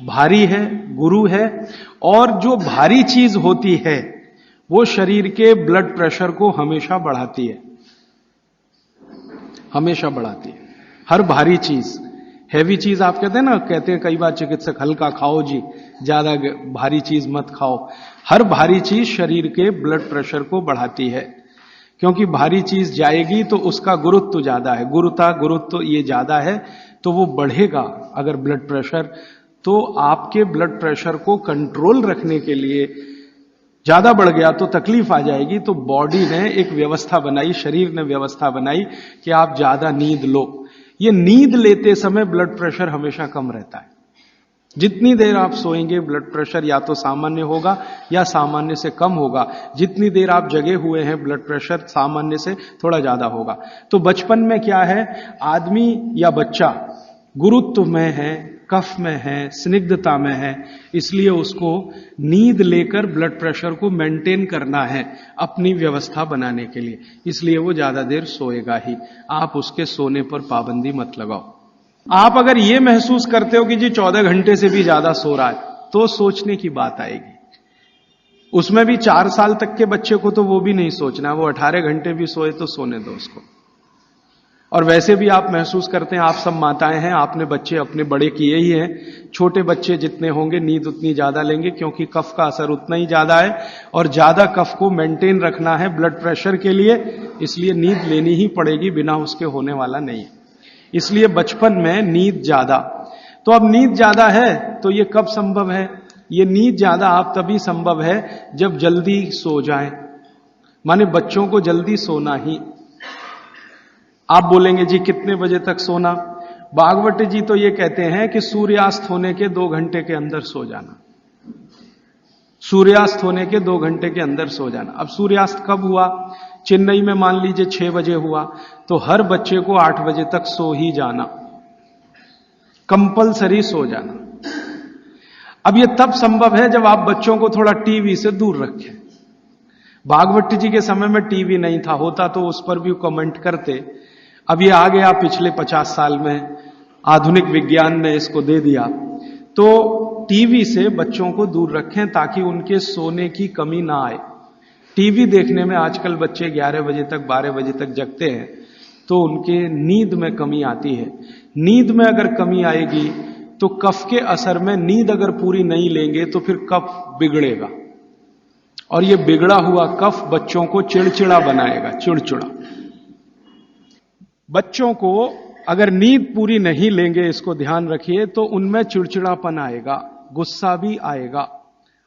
भारी है, गुरु है। और जो भारी चीज होती है वो शरीर के ब्लड प्रेशर को हमेशा बढ़ाती है, हमेशा बढ़ाती है। हर भारी चीज, हैवी चीज आप कहते हैं ना, कहते हैं कई बार चिकित्सक हल्का खाओ जी, ज्यादा भारी चीज मत खाओ। हर भारी चीज शरीर के ब्लड प्रेशर को बढ़ाती है, क्योंकि भारी चीज जाएगी तो उसका गुरुत्व ज्यादा है, गुरुत्व ये ज्यादा है तो वो बढ़ेगा। अगर ब्लड प्रेशर, तो आपके ब्लड प्रेशर को कंट्रोल रखने के लिए ज्यादा बढ़ गया तो तकलीफ आ जाएगी। तो बॉडी ने एक व्यवस्था बनाई, शरीर ने व्यवस्था बनाई कि आप ज्यादा नींद लो। ये नींद लेते समय ब्लड प्रेशर हमेशा कम रहता है। जितनी देर आप सोएंगे ब्लड प्रेशर या तो सामान्य होगा या सामान्य से कम होगा। जितनी देर आप जगे हुए हैं ब्लड प्रेशर सामान्य से थोड़ा ज्यादा होगा। तो बचपन में क्या है, आदमी या बच्चा गुरुत्व में है, कफ में है, स्निग्धता में है, इसलिए उसको नींद लेकर ब्लड प्रेशर को मेंटेन करना है अपनी व्यवस्था बनाने के लिए, इसलिए वो ज्यादा देर सोएगा ही। आप उसके सोने पर पाबंदी मत लगाओ। आप अगर ये महसूस करते हो कि जी 14 घंटे से भी ज्यादा सो रहा है, तो सोचने की बात आएगी। उसमें भी 4 साल तक के बच्चे को तो वो भी नहीं सोचना, वो 18 घंटे भी सोए तो सोने दो उसको। और वैसे भी आप महसूस करते हैं, आप सब माताएं हैं, आपने बच्चे अपने बड़े किए ही हैं। छोटे बच्चे जितने होंगे नींद उतनी ज्यादा लेंगे, क्योंकि कफ का असर उतना ही ज्यादा है और ज्यादा कफ को मेंटेन रखना है ब्लड प्रेशर के लिए, इसलिए नींद लेनी ही पड़ेगी, बिना उसके होने वाला नहीं है। इसलिए बचपन में नींद ज्यादा। तो अब नींद ज्यादा है तो ये कब संभव है? ये नींद ज्यादा आप तभी संभव है जब जल्दी सो जाएं, माने बच्चों को जल्दी सोना ही। आप बोलेंगे जी कितने बजे तक सोना? भागवत जी तो ये कहते हैं कि सूर्यास्त होने के 2 घंटे के अंदर सो जाना, सूर्यास्त होने के 2 घंटे के अंदर सो जाना। अब सूर्यास्त कब हुआ? चेन्नई में मान लीजिए 6 बजे हुआ, तो हर बच्चे को 8 बजे तक सो ही जाना, कंपलसरी सो जाना। अब ये तब संभव है जब आप बच्चों को थोड़ा टीवी से दूर रखें। भागवत जी के समय में टीवी नहीं था, होता तो उस पर भी कमेंट करते। अब ये आ गया पिछले 50 साल में, आधुनिक विज्ञान ने इसको दे दिया। तो टीवी से बच्चों को दूर रखें ताकि उनके सोने की कमी ना आए। टीवी देखने में आजकल बच्चे 11 बजे तक 12 बजे तक जगते हैं, तो उनके नींद में कमी आती है। नींद में अगर कमी आएगी तो कफ के असर में नींद अगर पूरी नहीं लेंगे तो फिर कफ बिगड़ेगा, और ये बिगड़ा हुआ कफ बच्चों को चिड़चिड़ा बनाएगा, चिड़चिड़ा। बच्चों को अगर नींद पूरी नहीं लेंगे, इसको ध्यान रखिए, तो उनमें चिड़चिड़ापन आएगा, गुस्सा भी आएगा।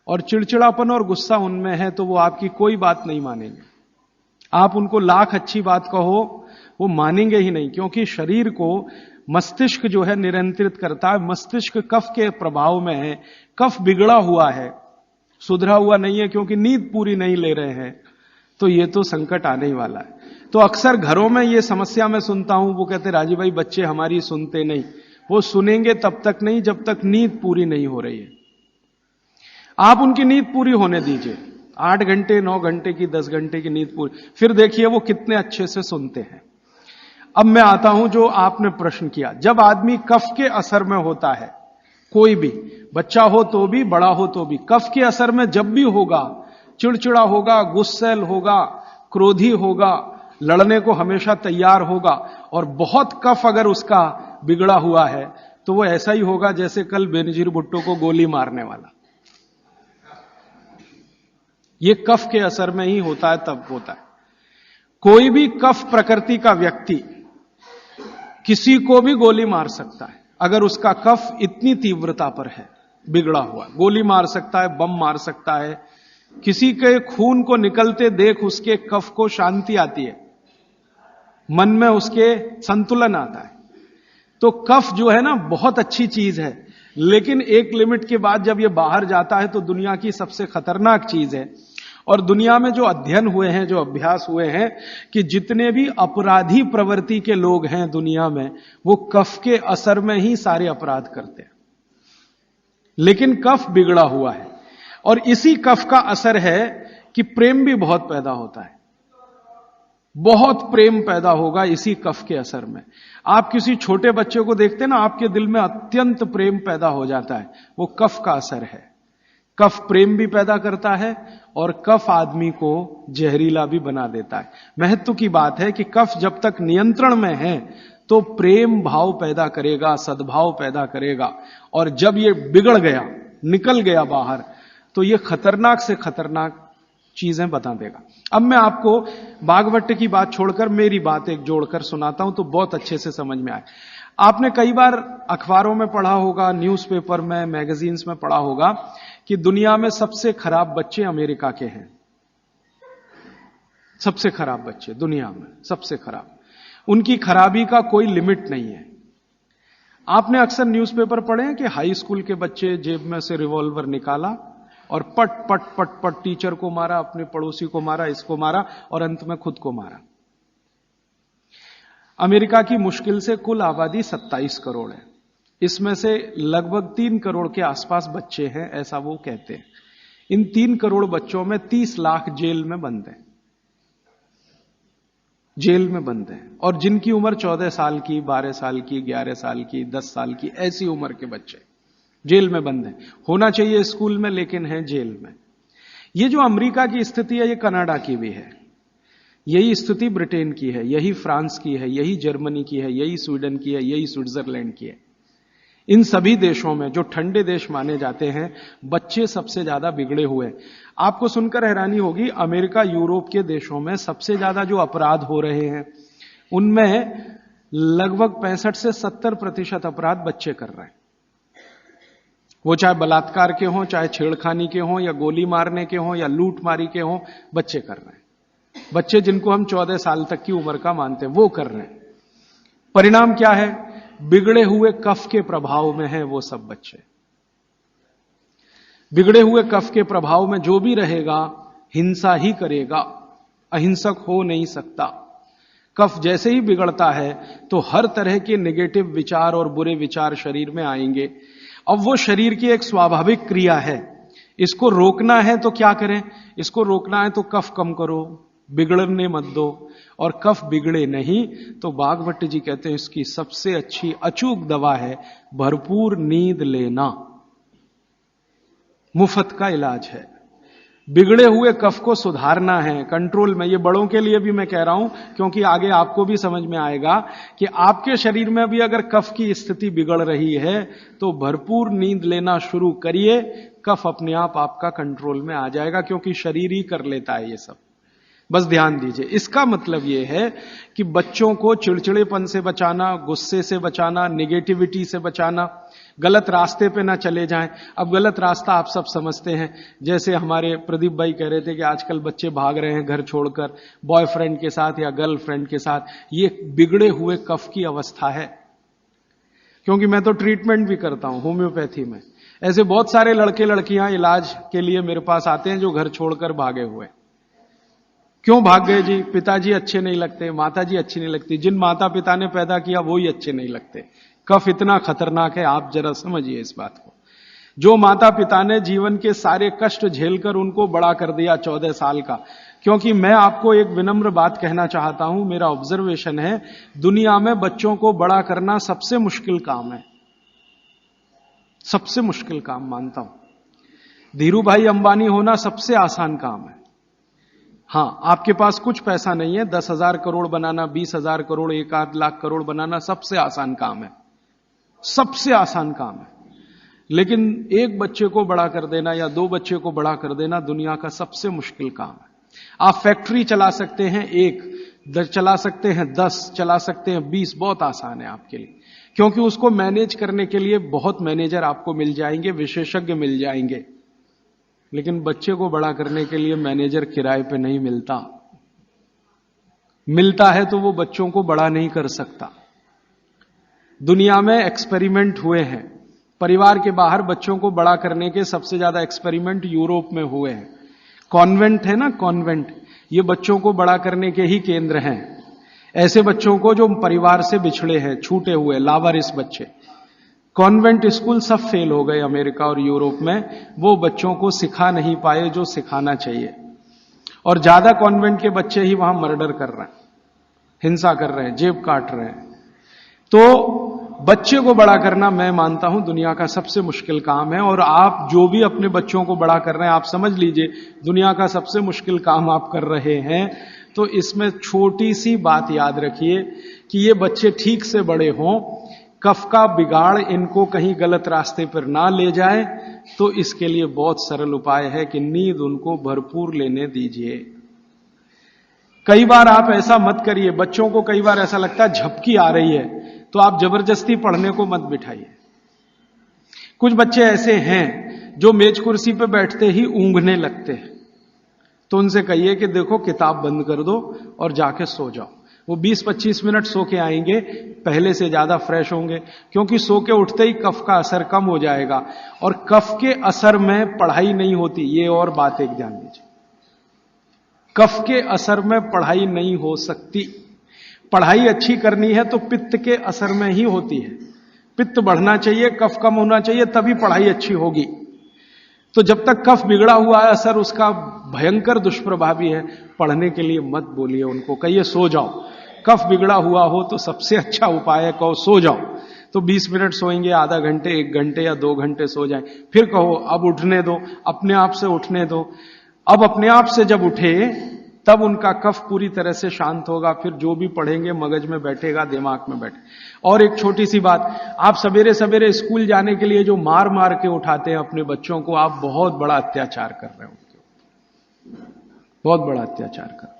और चिड़चिड़ापन और गुस्सा उनमें है तो वो आपकी कोई बात नहीं मानेंगे। आप उनको लाख अच्छी बात कहो वो मानेंगे ही नहीं, क्योंकि शरीर को मस्तिष्क जो है नियंत्रित करता है। मस्तिष्क कफ के प्रभाव में है, कफ बिगड़ा हुआ है, सुधरा हुआ नहीं है, क्योंकि नींद पूरी नहीं ले रहे हैं, तो ये तो संकट आने ही वाला है। तो अक्सर घरों में ये समस्या मैं सुनता हूं, वो कहते राजीव भाई बच्चे हमारी सुनते नहीं। वो सुनेंगे तब तक नहीं जब तक नींद पूरी नहीं हो रही है। आप उनकी नींद पूरी होने दीजिए, 8 घंटे 9 घंटे की 10 घंटे की नींद पूरी, फिर देखिए वो कितने अच्छे से सुनते हैं। अब मैं आता हूं जो आपने प्रश्न किया, जब आदमी कफ के असर में होता है, कोई भी बच्चा हो तो भी, बड़ा हो तो भी, कफ के असर में जब भी होगा, चिड़चिड़ा होगा, गुस्सैल होगा, क्रोधी होगा, लड़ने को हमेशा तैयार होगा, और बहुत कफ अगर उसका बिगड़ा हुआ है तो वो ऐसा ही होगा जैसे कल बेनजीर भुट्टो को गोली मारने वाला। ये कफ के असर में ही होता है, तब होता है। कोई भी कफ प्रकृति का व्यक्ति किसी को भी गोली मार सकता है, अगर उसका कफ इतनी तीव्रता पर है, बिगड़ा हुआ, गोली मार सकता है, बम मार सकता है। किसी के खून को निकलते देख उसके कफ को शांति आती है, मन में उसके संतुलन आता है। तो कफ जो है ना बहुत अच्छी चीज है, लेकिन एक लिमिट के बाद जब ये बाहर जाता है तो दुनिया की सबसे खतरनाक चीज है। और दुनिया में जो अध्ययन हुए हैं, जो अभ्यास हुए हैं, कि जितने भी अपराधी प्रवृत्ति के लोग हैं दुनिया में, वो कफ के असर में ही सारे अपराध करते हैं। लेकिन कफ बिगड़ा हुआ है, और इसी कफ का असर है कि प्रेम भी बहुत पैदा होता है। बहुत प्रेम पैदा होगा इसी कफ के असर में। आप किसी छोटे बच्चे को देखते हैं ना, आपके दिल में अत्यंत प्रेम पैदा हो जाता है, वो कफ का असर है। कफ प्रेम भी पैदा करता है और कफ आदमी को जहरीला भी बना देता है। महत्व की बात है कि कफ जब तक नियंत्रण में है तो प्रेम भाव पैदा करेगा, सद्भाव पैदा करेगा, और जब ये बिगड़ गया, निकल गया बाहर, तो ये खतरनाक से खतरनाक चीजें बता देगा। अब मैं आपको भागवत की बात छोड़कर मेरी बात एक जोड़कर सुनाता हूं तो बहुत अच्छे से समझ में आए। आपने कई बार अखबारों में पढ़ा होगा, न्यूज़पेपर में, मैगजीन्स में पढ़ा होगा कि दुनिया में सबसे खराब बच्चे अमेरिका के हैं। सबसे खराब बच्चे दुनिया में, सबसे खराब। उनकी खराबी का कोई लिमिट नहीं है। आपने अक्सर न्यूज़पेपर पढ़े हैं कि हाई स्कूल के बच्चे जेब में से रिवॉल्वर निकाला और पट पट पट पट टीचर को मारा, अपने पड़ोसी को मारा, इसको मारा और अंत में खुद को मारा। अमेरिका की मुश्किल से कुल आबादी 27 करोड़ है। इसमें से लगभग 3 करोड़ के आसपास बच्चे हैं, ऐसा वो कहते हैं। इन 3 करोड़ बच्चों में 30 लाख जेल में बंद हैं, जेल में बंद हैं। और जिनकी उम्र 14 साल की, 12 साल की, 11 साल की, 10 साल की, ऐसी उम्र के बच्चे जेल में बंद हैं। होना चाहिए स्कूल में, लेकिन हैं जेल में। ये जो अमेरिका की स्थिति है, ये कनाडा की भी है, यही स्थिति ब्रिटेन की है, यही फ्रांस की है, यही जर्मनी की है, यही स्वीडन की है, यही स्विट्जरलैंड की है। इन सभी देशों में, जो ठंडे देश माने जाते हैं, बच्चे सबसे ज्यादा बिगड़े हुए हैं। आपको सुनकर हैरानी होगी, अमेरिका, यूरोप के देशों में सबसे ज्यादा जो अपराध हो रहे हैं, उनमें लगभग 65 से 70% अपराध बच्चे कर रहे हैं। वो चाहे बलात्कार के हों, चाहे छेड़खानी के हों, या गोली मारने के हों, या लूट मारी के हों, बच्चे कर रहे हैं। बच्चे जिनको हम 14 साल तक की उम्र का मानते हैं, वो कर रहे हैं। परिणाम क्या है? बिगड़े हुए कफ के प्रभाव में है वो सब बच्चे। बिगड़े हुए कफ के प्रभाव में जो भी रहेगा, हिंसा ही करेगा, अहिंसक हो नहीं सकता। कफ जैसे ही बिगड़ता है तो हर तरह के नेगेटिव विचार और बुरे विचार शरीर में आएंगे। अब वो शरीर की एक स्वाभाविक क्रिया है, इसको रोकना है तो क्या करें? इसको रोकना है तो कफ कम करो, बिगड़ने मत दो। और कफ बिगड़े नहीं तो भागवत जी कहते हैं इसकी सबसे अच्छी अचूक दवा है भरपूर नींद लेना। मुफ्त का इलाज है। बिगड़े हुए कफ को सुधारना है, कंट्रोल में। ये बड़ों के लिए भी मैं कह रहा हूं, क्योंकि आगे आपको भी समझ में आएगा कि आपके शरीर में भी अगर कफ की स्थिति बिगड़ रही है तो भरपूर नींद लेना शुरू करिए, कफ अपने आप आपका कंट्रोल में आ जाएगा, क्योंकि शरीर ही कर लेता है ये सब। बस ध्यान दीजिए। इसका मतलब यह है कि बच्चों को चिड़चिड़ेपन से बचाना, गुस्से से बचाना, नेगेटिविटी से बचाना, गलत रास्ते पे ना चले जाएं। अब गलत रास्ता आप सब समझते हैं, जैसे हमारे प्रदीप भाई कह रहे थे कि आजकल बच्चे भाग रहे हैं घर छोड़कर बॉयफ्रेंड के साथ या गर्लफ्रेंड के साथ। ये बिगड़े हुए कफ की अवस्था है। क्योंकि मैं तो ट्रीटमेंट भी करता हूं होम्योपैथी में। ऐसे बहुत सारे लड़के लड़कियां इलाज के लिए मेरे पास आते हैं जो घर छोड़कर भागे हुए। क्यों भाग गए जी? पिताजी अच्छे नहीं लगते, माताजी अच्छी नहीं लगती। जिन माता पिता ने पैदा किया वो ही अच्छे नहीं लगते। कफ इतना खतरनाक है, आप जरा समझिए इस बात को। जो माता पिता ने जीवन के सारे कष्ट झेलकर उनको बड़ा कर दिया 14 साल का। क्योंकि मैं आपको एक विनम्र बात कहना चाहता हूं, मेरा ऑब्जर्वेशन है, दुनिया में बच्चों को बड़ा करना सबसे मुश्किल काम है, सबसे मुश्किल काम मानता हूं। धीरू भाई अंबानी होना सबसे आसान काम है। हां, आपके पास कुछ पैसा नहीं है, 10,000 करोड़ बनाना, 20,000 करोड़, 1 लाख करोड़ बनाना सबसे आसान काम है, सबसे आसान काम है। लेकिन एक बच्चे को बड़ा कर देना या 2 बच्चे को बड़ा कर देना दुनिया का सबसे मुश्किल काम है। आप फैक्ट्री चला सकते हैं 1, चला सकते हैं 10, चला सकते हैं 20, बहुत आसान है आपके लिए, क्योंकि उसको मैनेज करने के लिए बहुत मैनेजर आपको मिल जाएंगे, विशेषज्ञ मिल जाएंगे। लेकिन बच्चे को बड़ा करने के लिए मैनेजर किराए पे नहीं मिलता। मिलता है तो वो बच्चों को बड़ा नहीं कर सकता। दुनिया में एक्सपेरिमेंट हुए हैं, परिवार के बाहर बच्चों को बड़ा करने के सबसे ज्यादा एक्सपेरिमेंट यूरोप में हुए हैं। कॉन्वेंट है ना, कॉन्वेंट, ये बच्चों को बड़ा करने के ही केंद्र हैं। ऐसे बच्चों को जो परिवार से बिछड़े हैं, छूटे हुए, लावारिस बच्चे। कॉन्वेंट स्कूल सब फेल हो गए अमेरिका और यूरोप में। वो बच्चों को सिखा नहीं पाए जो सिखाना चाहिए, और ज्यादा कॉन्वेंट के बच्चे ही वहां मर्डर कर रहे हैं। हिंसा कर रहे हैं, जेब काट रहे हैं। तो बच्चे को बड़ा करना मैं मानता हूं दुनिया का सबसे मुश्किल काम है। और आप जो भी अपने बच्चों को बड़ा कर रहे हैं, आप समझ लीजिए दुनिया का सबसे मुश्किल काम आप कर रहे हैं। तो इसमें छोटी सी बात याद रखिए कि ये बच्चे ठीक से बड़े हों, कफ का बिगाड़ इनको कहीं गलत रास्ते पर ना ले जाए। तो इसके लिए बहुत सरल उपाय है कि नींद उनको भरपूर लेने दीजिए। कई बार आप ऐसा मत करिए, बच्चों को कई बार ऐसा लगता है झपकी आ रही है, तो आप जबरदस्ती पढ़ने को मत बिठाइए। कुछ बच्चे ऐसे हैं जो मेज कुर्सी पे बैठते ही ऊंघने लगते हैं, तो उनसे कहिए कि देखो किताब बंद कर दो और जाके सो जाओ। वो 20-25 मिनट सो के आएंगे, पहले से ज्यादा फ्रेश होंगे, क्योंकि सो के उठते ही कफ का असर कम हो जाएगा। और कफ के असर में पढ़ाई नहीं होती, ये और बात एक ध्यान दीजिए। कफ के असर में पढ़ाई नहीं हो सकती। पढ़ाई अच्छी करनी है तो पित्त के असर में ही होती है। पित्त बढ़ना चाहिए, कफ कम होना चाहिए, तभी पढ़ाई अच्छी होगी। तो जब तक कफ बिगड़ा हुआ है, असर उसका भयंकर दुष्प्रभावी है। पढ़ने के लिए मत बोलिए उनको, कहिए सो जाओ। कफ बिगड़ा हुआ हो तो सबसे अच्छा उपाय है कहो सो जाओ। तो 20 मिनट सोएंगे, आधा घंटे, 1 घंटे या 2 घंटे सो जाएं। फिर कहो अब उठने दो, अपने आप से उठने दो। अब अपने आप से जब उठे तब उनका कफ पूरी तरह से शांत होगा, फिर जो भी पढ़ेंगे मगज में बैठेगा, दिमाग में बैठे। और एक छोटी सी बात, आप सवेरे सवेरे स्कूल जाने के लिए जो मार मार के उठाते हैं अपने बच्चों को, आप बहुत बड़ा अत्याचार कर रहे हो उनके ऊपर, बहुत बड़ा अत्याचार कर रहे हो।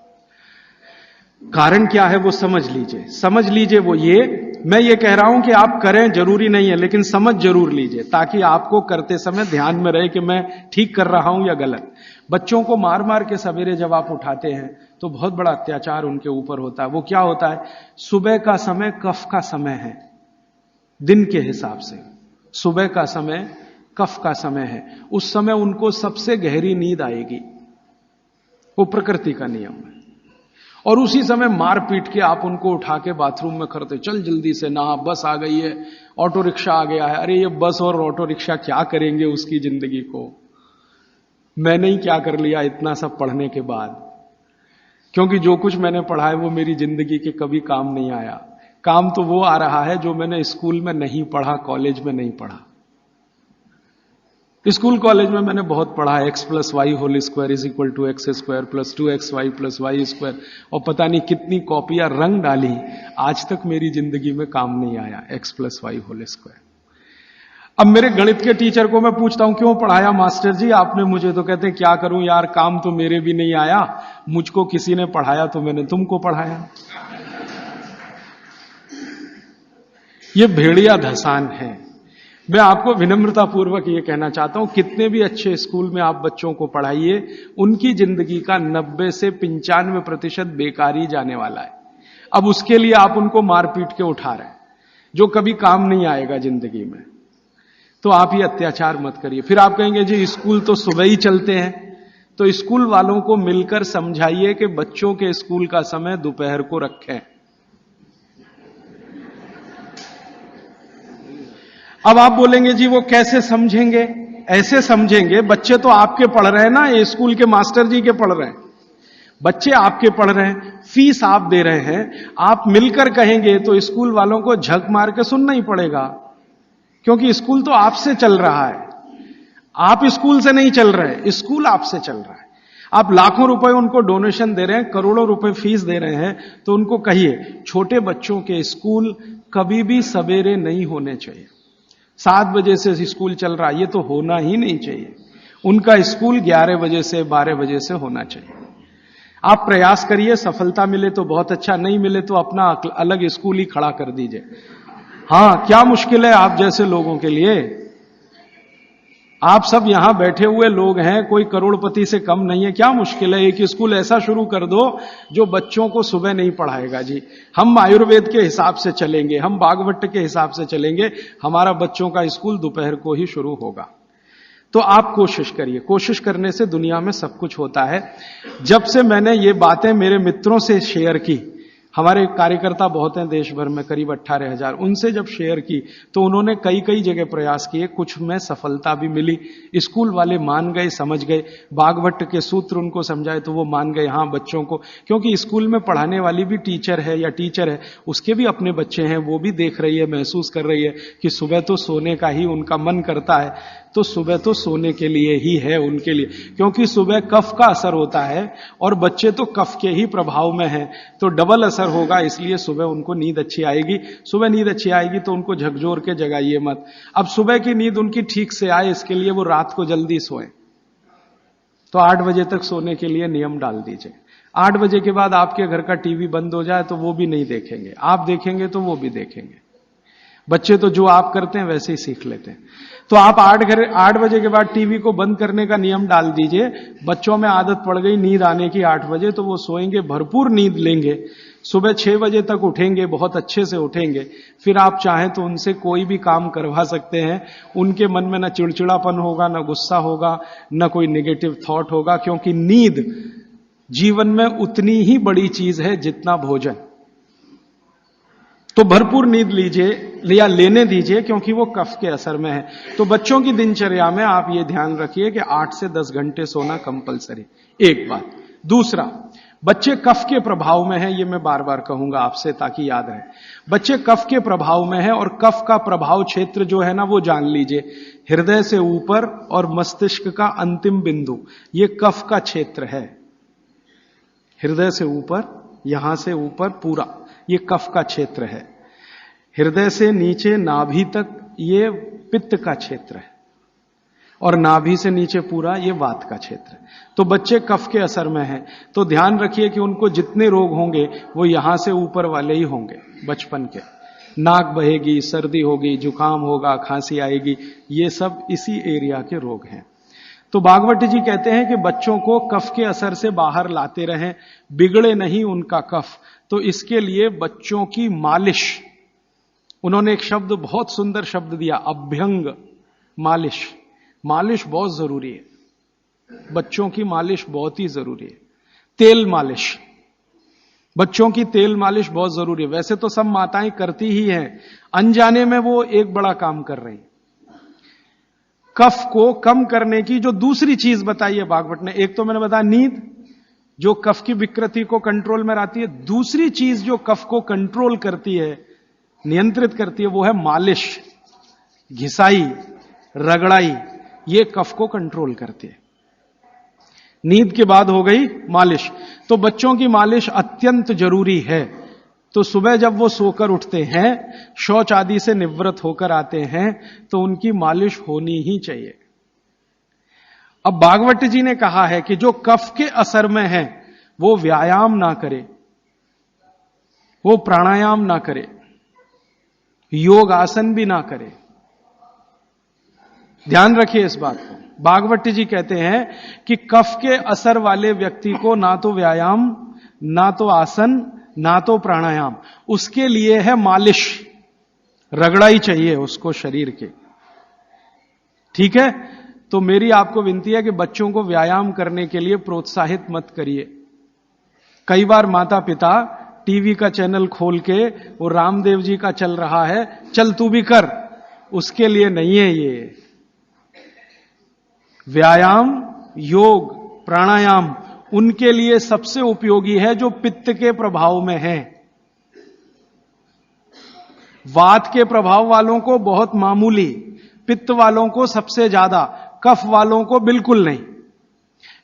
कारण क्या है वो समझ लीजिए वो ये, मैं ये कह रहा हूं कि आप करें जरूरी नहीं है, लेकिन समझ जरूर लीजिए, ताकि आपको करते समय ध्यान में रहे कि मैं ठीक कर रहा हूं या गलत। बच्चों को मार मार के सवेरे जब आप उठाते हैं तो बहुत बड़ा अत्याचार उनके ऊपर होता है। वो क्या होता है, सुबह का समय कफ का समय है, दिन के हिसाब से सुबह का समय कफ का समय है। उस समय उनको सबसे गहरी नींद आएगी, वो प्रकृति का नियम है। और उसी समय मार पीट के आप उनको उठा के बाथरूम में करते, चल जल्दी से नहा, बस आ गई है, ऑटो रिक्शा आ गया है। अरे ये बस और ऑटो रिक्शा क्या करेंगे उसकी जिंदगी को। मैंने ही क्या कर लिया इतना सब पढ़ने के बाद, क्योंकि जो कुछ मैंने पढ़ा है वो मेरी जिंदगी के कभी काम नहीं आया। काम तो वो आ रहा है जो मैंने स्कूल में नहीं पढ़ा, कॉलेज में नहीं पढ़ा। स्कूल कॉलेज में मैंने बहुत पढ़ा, x + y² = x² + 2xy + y², और पता नहीं कितनी कॉपियां रंग डाली, आज तक मेरी जिंदगी में काम नहीं आया x + y²। अब मेरे गणित के टीचर को मैं पूछता हूं क्यों पढ़ाया मास्टर जी आपने मुझे, तो कहते हैं क्या करूं यार, काम तो मेरे भी नहीं आया, मुझको किसी ने पढ़ाया तो मैंने तुमको पढ़ाया। ये भेड़िया धसान है। मैं आपको विनम्रतापूर्वक ये कहना चाहता हूं, कितने भी अच्छे स्कूल में आप बच्चों को पढ़ाइए, उनकी जिंदगी का 90 से 95% बेकार ही जाने वाला है। अब उसके लिए आप उनको मार पीट के उठा रहे हैं, जो कभी काम नहीं आएगा जिंदगी में। तो आप ये अत्याचार मत करिए। फिर आप कहेंगे जी स्कूल तो सुबह ही चलते हैं, तो स्कूल वालों को मिलकर समझाइए कि बच्चों के स्कूल का समय दोपहर को रखें। अब आप बोलेंगे जी वो कैसे समझेंगे, ऐसे समझेंगे, बच्चे तो आपके पढ़ रहे हैं ना, ये स्कूल के मास्टर जी के पढ़ रहे हैं, बच्चे आपके पढ़ रहे हैं, फीस आप दे रहे हैं। आप मिलकर कहेंगे तो स्कूल वालों को झक मार के सुनना ही पड़ेगा, क्योंकि स्कूल तो आपसे चल रहा है, आप स्कूल से नहीं चल रहे, स्कूल आपसे चल रहा है। आप लाखों रुपए उनको डोनेशन दे रहे हैं, करोड़ों रुपए फीस दे रहे हैं, तो उनको कहिए छोटे बच्चों के स्कूल कभी भी सवेरे नहीं होने चाहिए। 7 बजे से स्कूल चल रहा है, ये तो होना ही नहीं चाहिए। उनका स्कूल 11 बजे से 12 बजे से होना चाहिए। आप प्रयास करिए, सफलता मिले तो बहुत अच्छा, नहीं मिले तो अपना अलग स्कूल ही खड़ा कर दीजिए। हां, क्या मुश्किल है आप जैसे लोगों के लिए। आप सब यहां बैठे हुए लोग हैं, कोई करोड़पति से कम नहीं है, क्या मुश्किल है। एक स्कूल ऐसा शुरू कर दो जो बच्चों को सुबह नहीं पढ़ाएगा जी। हम आयुर्वेद के हिसाब से चलेंगे, हम बागवट के हिसाब से चलेंगे, हमारा बच्चों का स्कूल दोपहर को ही शुरू होगा। तो आप कोशिश करिए, कोशिश करने से दुनिया में सब कुछ होता है। जब से मैंने ये बातें मेरे मित्रों से शेयर की, हमारे कार्यकर्ता बहुत हैं देश भर में, करीब 18,000, उनसे जब शेयर की तो उन्होंने कई कई जगह प्रयास किए, कुछ में सफलता भी मिली। स्कूल वाले मान गए, समझ गए, बागवट के सूत्र उनको समझाए तो वो मान गए। हाँ, बच्चों को, क्योंकि स्कूल में पढ़ाने वाली भी टीचर है या टीचर है, उसके भी अपने बच्चे हैं, वो भी देख रही है, महसूस कर रही है कि सुबह तो सोने का ही उनका मन करता है, तो सुबह तो सोने के लिए ही है उनके लिए, क्योंकि सुबह कफ का असर होता है और बच्चे तो कफ के ही प्रभाव में हैं, तो डबल असर होगा, इसलिए सुबह उनको नींद अच्छी आएगी। सुबह नींद अच्छी आएगी तो उनको झकझोर के जगाइए मत। अब सुबह की नींद उनकी ठीक से आए, इसके लिए वो रात को जल्दी सोए, तो 8 बजे तक सोने के लिए नियम डाल दीजिए। 8 बजे के बाद आपके घर का टीवी बंद हो जाए तो वो भी नहीं देखेंगे, आप देखेंगे तो वो भी देखेंगे। बच्चे तो जो आप करते हैं वैसे ही सीख लेते हैं। तो आप 8 बजे के बाद टीवी को बंद करने का नियम डाल दीजिए। बच्चों में आदत पड़ गई नींद आने की 8 बजे, तो वो सोएंगे, भरपूर नींद लेंगे, सुबह 6 बजे तक उठेंगे, बहुत अच्छे से उठेंगे। फिर आप चाहें तो उनसे कोई भी काम करवा सकते हैं, उनके मन में ना चिड़चिड़ापन होगा, ना गुस्सा होगा, ना कोई नेगेटिव थॉट होगा, क्योंकि नींद जीवन में उतनी ही बड़ी चीज है जितना भोजन। तो भरपूर नींद लीजिए या लेने दीजिए, क्योंकि वो कफ के असर में है। तो बच्चों की दिनचर्या में आप ये ध्यान रखिए कि 8 से 10 घंटे सोना कंपलसरी, एक बात। दूसरा, बच्चे कफ के प्रभाव में हैं, ये मैं बार बार कहूंगा आपसे ताकि याद रहे। बच्चे कफ के प्रभाव में हैं, और कफ का प्रभाव क्षेत्र जो है ना वो जान लीजिए, हृदय से ऊपर और मस्तिष्क का अंतिम बिंदु, ये कफ का क्षेत्र है। हृदय से ऊपर, यहां से ऊपर पूरा ये कफ का क्षेत्र है। हृदय से नीचे नाभि तक ये पित्त का क्षेत्र है, और नाभि से नीचे पूरा ये वात का क्षेत्र है। तो बच्चे कफ के असर में हैं, तो ध्यान रखिए कि उनको जितने रोग होंगे वो यहां से ऊपर वाले ही होंगे बचपन के। नाक बहेगी, सर्दी होगी, जुकाम होगा, खांसी आएगी, ये सब इसी एरिया के रोग हैं। तो भागवत जी कहते हैं कि बच्चों को कफ के असर से बाहर लाते रहें, बिगड़े नहीं उनका कफ। तो इसके लिए बच्चों की मालिश, उन्होंने एक शब्द, बहुत सुंदर शब्द दिया, अभ्यंग मालिश। मालिश बहुत जरूरी है, बच्चों की मालिश बहुत ही जरूरी है। तेल मालिश, बच्चों की तेल मालिश बहुत जरूरी है। वैसे तो सब माताएं करती ही हैं, अनजाने में वो एक बड़ा काम कर रही। कफ को कम करने की जो दूसरी चीज बताई है भागवत ने, एक तो मैंने बताया नींद, जो कफ की विकृति को कंट्रोल में लाती है। दूसरी चीज जो कफ को कंट्रोल करती है, नियंत्रित करती है, वो है मालिश, घिसाई, रगड़ाई, ये कफ को कंट्रोल करती है। नींद के बाद हो गई मालिश, तो बच्चों की मालिश अत्यंत जरूरी है। तो सुबह जब वो सोकर उठते हैं, शौच आदि से निवृत्त होकर आते हैं, तो उनकी मालिश होनी ही चाहिए। अब भागवत जी ने कहा है कि जो कफ के असर में है वो व्यायाम ना करे, वो प्राणायाम ना करे, योग आसन भी ना करे। ध्यान रखिए इस बात को। भागवत जी कहते हैं कि कफ के असर वाले व्यक्ति को ना तो व्यायाम, ना तो आसन, ना तो प्राणायाम, उसके लिए है मालिश, रगड़ाई चाहिए उसको शरीर के। ठीक है, तो मेरी आपको विनती है कि बच्चों को व्यायाम करने के लिए प्रोत्साहित मत करिए। कई बार माता पिता टीवी का चैनल खोल के वो रामदेव जी का चल रहा है, चल तू भी कर, उसके लिए नहीं है ये। व्यायाम, योग, प्राणायाम उनके लिए सबसे उपयोगी है जो पित्त के प्रभाव में है। वात के प्रभाव वालों को बहुत मामूली, पित्त वालों को सबसे ज्यादा, कफ वालों को बिल्कुल नहीं।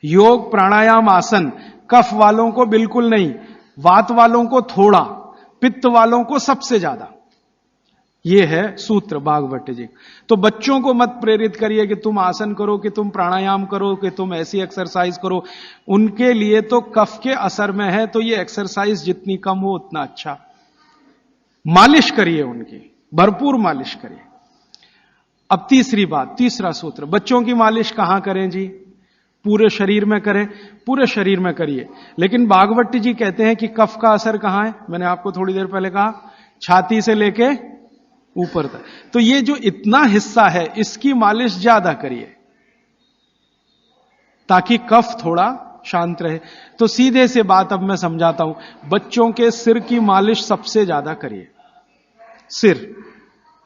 योग, प्राणायाम, आसन कफ वालों को बिल्कुल नहीं, वात वालों को थोड़ा, पित्त वालों को सबसे ज्यादा। यह है सूत्र भागवत जी। तो बच्चों को मत प्रेरित करिए कि तुम आसन करो, कि तुम प्राणायाम करो, कि तुम ऐसी एक्सरसाइज करो। उनके लिए तो कफ के असर में है, तो ये एक्सरसाइज जितनी कम हो उतना अच्छा। मालिश करिए उनकी, भरपूर मालिश करिए। अब तीसरी बात, तीसरा सूत्र, बच्चों की मालिश कहां करें जी? पूरे शरीर में करें, पूरे शरीर में करिए। लेकिन भागवत जी कहते हैं कि कफ का असर कहां है? मैंने आपको थोड़ी देर पहले कहा, छाती से लेके ऊपर तक। तो ये जो इतना हिस्सा है इसकी मालिश ज्यादा करिए, ताकि कफ थोड़ा शांत रहे। तो सीधे से बात अब मैं समझाता हूं, बच्चों के सिर की मालिश सबसे ज्यादा करिए। सिर,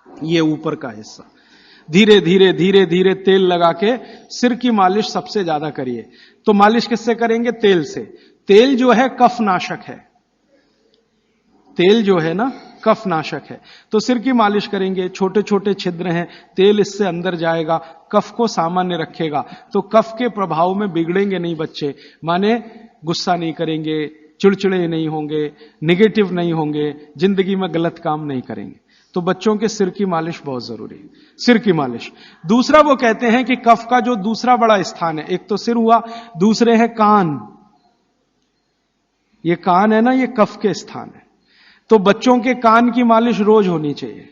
ये ऊपर का हिस्सा, धीरे धीरे धीरे धीरे तेल लगा के सिर की मालिश सबसे ज्यादा करिए। तो मालिश किससे करेंगे? तेल से। तेल जो है कफ नाशक है, तेल जो है ना कफ नाशक है। तो सिर की मालिश करेंगे, छोटे छोटे छिद्र हैं, तेल इससे अंदर जाएगा, कफ को सामान्य रखेगा। तो कफ के प्रभाव में बिगड़ेंगे नहीं बच्चे, माने गुस्सा नहीं करेंगे, चिड़चिड़े नहीं होंगे, निगेटिव नहीं होंगे, जिंदगी में गलत काम नहीं करेंगे। तो बच्चों के सिर की मालिश बहुत जरूरी है, सिर की मालिश। दूसरा वो कहते हैं कि कफ का जो दूसरा बड़ा स्थान है, एक तो सिर हुआ, दूसरे है कान। ये कान है ना, ये कफ के स्थान है। तो बच्चों के कान की मालिश रोज होनी चाहिए,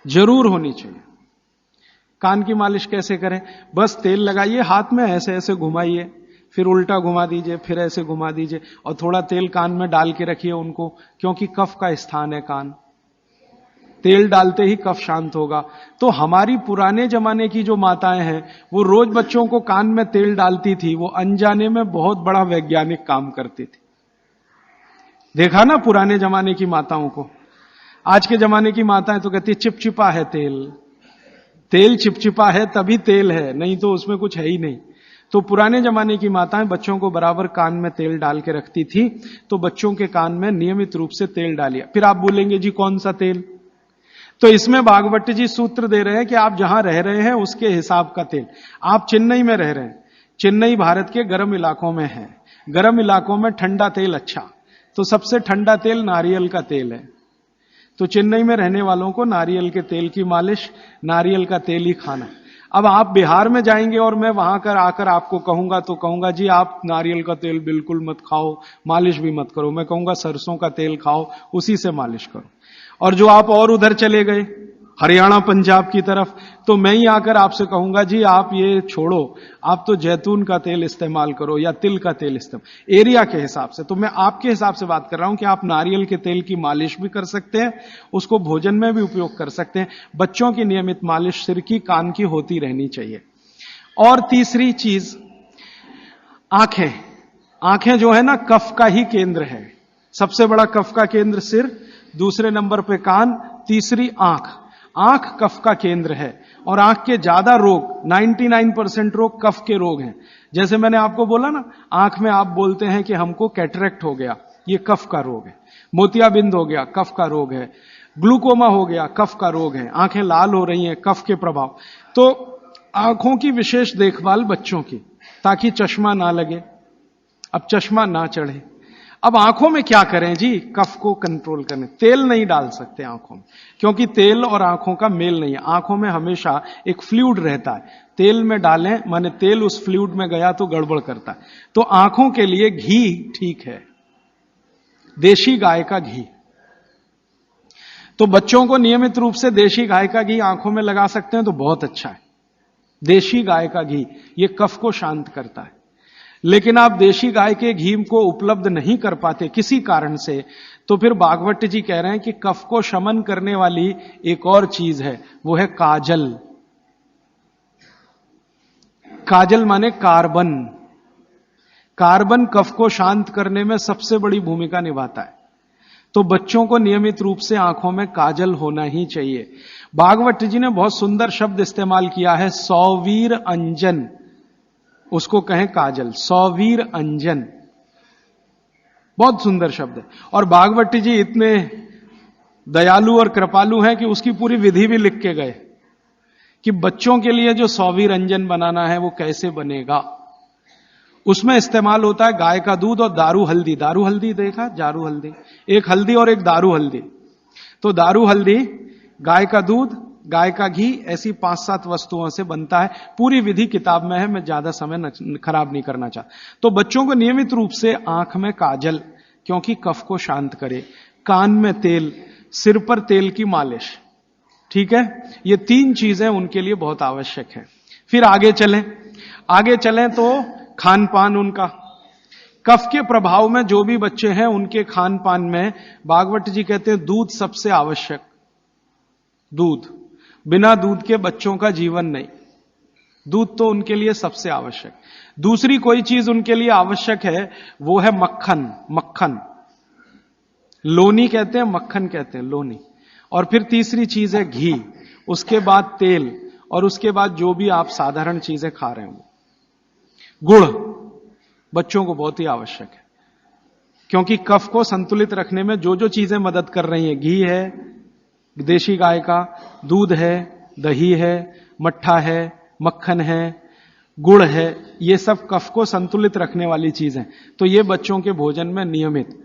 जरूर होनी चाहिए। कान की मालिश कैसे करें? बस तेल लगाइए, हाथ में ऐसे ऐसे घुमाइए, फिर उल्टा घुमा दीजिए, फिर ऐसे घुमा दीजिए, और थोड़ा तेल कान में डाल के रखिए उनको, क्योंकि कफ का स्थान है कान। तेल डालते ही कफ शांत होगा। तो हमारी पुराने जमाने की जो माताएं हैं, वो रोज बच्चों को कान में तेल डालती थी, वो अनजाने में बहुत बड़ा वैज्ञानिक काम करती थी। देखा ना पुराने जमाने की माताओं को। आज के जमाने की माताएं तो कहती चिपचिपा है तेल, तेल चिपचिपा है तभी तेल है, नहीं तो उसमें कुछ है ही नहीं। तो पुराने जमाने की माताएं बच्चों को बराबर कान में तेल डाल के रखती थी। तो बच्चों के कान में नियमित रूप से तेल डालिए। फिर आप बोलेंगे जी कौन सा तेल? तो इसमें भागवत जी सूत्र दे रहे हैं कि आप जहां रह रहे हैं उसके हिसाब का तेल। आप चेन्नई में रह रहे हैं, चेन्नई भारत के गर्म इलाकों में है, गर्म इलाकों में ठंडा तेल अच्छा, तो सबसे ठंडा तेल नारियल का तेल है। तो चेन्नई में रहने वालों को नारियल के तेल की मालिश, नारियल का तेल ही खाना। अब आप बिहार में जाएंगे और मैं वहां कर आकर आपको कहूंगा, तो कहूंगा जी आप नारियल का तेल बिल्कुल मत खाओ, मालिश भी मत करो। मैं कहूंगा सरसों का तेल खाओ, उसी से मालिश करो। और जो आप और उधर चले गए हरियाणा पंजाब की तरफ, तो मैं ही आकर आपसे कहूंगा जी आप ये छोड़ो, आप तो जैतून का तेल इस्तेमाल करो या तिल का तेल इस्तेमाल, एरिया के हिसाब से। तो मैं आपके हिसाब से बात कर रहा हूं कि आप नारियल के तेल की मालिश भी कर सकते हैं, उसको भोजन में भी उपयोग कर सकते हैं। बच्चों की नियमित मालिश सिर की, कान की होती रहनी चाहिए। और तीसरी चीज, आंखें। आंखें जो है ना कफ का ही केंद्र है। सबसे बड़ा कफ का केंद्र सिर, दूसरे नंबर पे कान, तीसरी आंख। आंख कफ का केंद्र है और आंख के ज्यादा रोग, 99% रोग कफ के रोग हैं। जैसे मैंने आपको बोला ना, आंख में आप बोलते हैं कि हमको कैटरेक्ट हो गया, ये कफ का रोग है। मोतियाबिंद हो गया, कफ का रोग है। ग्लूकोमा हो गया, कफ का रोग है। आंखें लाल हो रही हैं, कफ के प्रभाव। तो आंखों की विशेष देखभाल बच्चों की, ताकि चश्मा ना लगे, अब चश्मा ना चढ़े। अब आंखों में क्या करें जी? कफ को कंट्रोल करने, तेल नहीं डाल सकते आंखों में, क्योंकि तेल और आंखों का मेल नहीं है। आंखों में हमेशा एक फ्लूइड रहता है, तेल में डालें माने तेल उस फ्लूइड में गया तो गड़बड़ करता है। तो आंखों के लिए घी ठीक है, देशी गाय का घी। तो बच्चों को नियमित रूप से देशी गाय का घी आंखों में लगा सकते हैं तो बहुत अच्छा है। देशी गाय का घी ये कफ को शांत करता है। लेकिन आप देशी गाय के घी को उपलब्ध नहीं कर पाते किसी कारण से, तो फिर भागवत जी कह रहे हैं कि कफ को शमन करने वाली एक और चीज है, वो है काजल। काजल माने कार्बन। कार्बन कफ को शांत करने में सबसे बड़ी भूमिका निभाता है। तो बच्चों को नियमित रूप से आंखों में काजल होना ही चाहिए। भागवत जी ने बहुत सुंदर शब्द इस्तेमाल किया है, सौवीर अंजन, उसको कहें काजल, सौवीर अंजन, बहुत सुंदर शब्द है। और भागवत जी इतने दयालु और कृपालु हैं कि उसकी पूरी विधि भी लिख के गए कि बच्चों के लिए जो सौवीर अंजन बनाना है वो कैसे बनेगा। उसमें इस्तेमाल होता है गाय का दूध और दारू हल्दी। दारू हल्दी देखा? जारू हल्दी, एक हल्दी और एक दारू हल्दी। तो दारू हल्दी, गाय का दूध, गाय का घी, ऐसी 5-7 वस्तुओं से बनता है। पूरी विधि किताब में है, मैं ज्यादा समय खराब नहीं करना चाहता। तो बच्चों को नियमित रूप से आंख में काजल, क्योंकि कफ को शांत करे, कान में तेल, सिर पर तेल की मालिश, ठीक है? ये 3 चीजें उनके लिए बहुत आवश्यक है। फिर आगे चलें तो खान पान उनका, कफ के प्रभाव में जो भी बच्चे हैं उनके खान पान में भागवत जी कहते हैं दूध सबसे आवश्यक। दूध, बिना दूध के बच्चों का जीवन नहीं, दूध तो उनके लिए सबसे आवश्यक। दूसरी कोई चीज उनके लिए आवश्यक है, वो है मक्खन। मक्खन लोनी कहते हैं, मक्खन कहते हैं, लोनी। और फिर तीसरी चीज है घी, उसके बाद तेल, और उसके बाद जो भी आप साधारण चीजें खा रहे हैं। गुड़ बच्चों को बहुत ही आवश्यक है, क्योंकि कफ को संतुलित रखने में जो जो चीजें मदद कर रही हैं, घी है देशी गाय का, दूध है, दही है, मट्ठा है, मक्खन है, गुड़ है, ये सब कफ को संतुलित रखने वाली चीजें। तो ये बच्चों के भोजन में नियमित।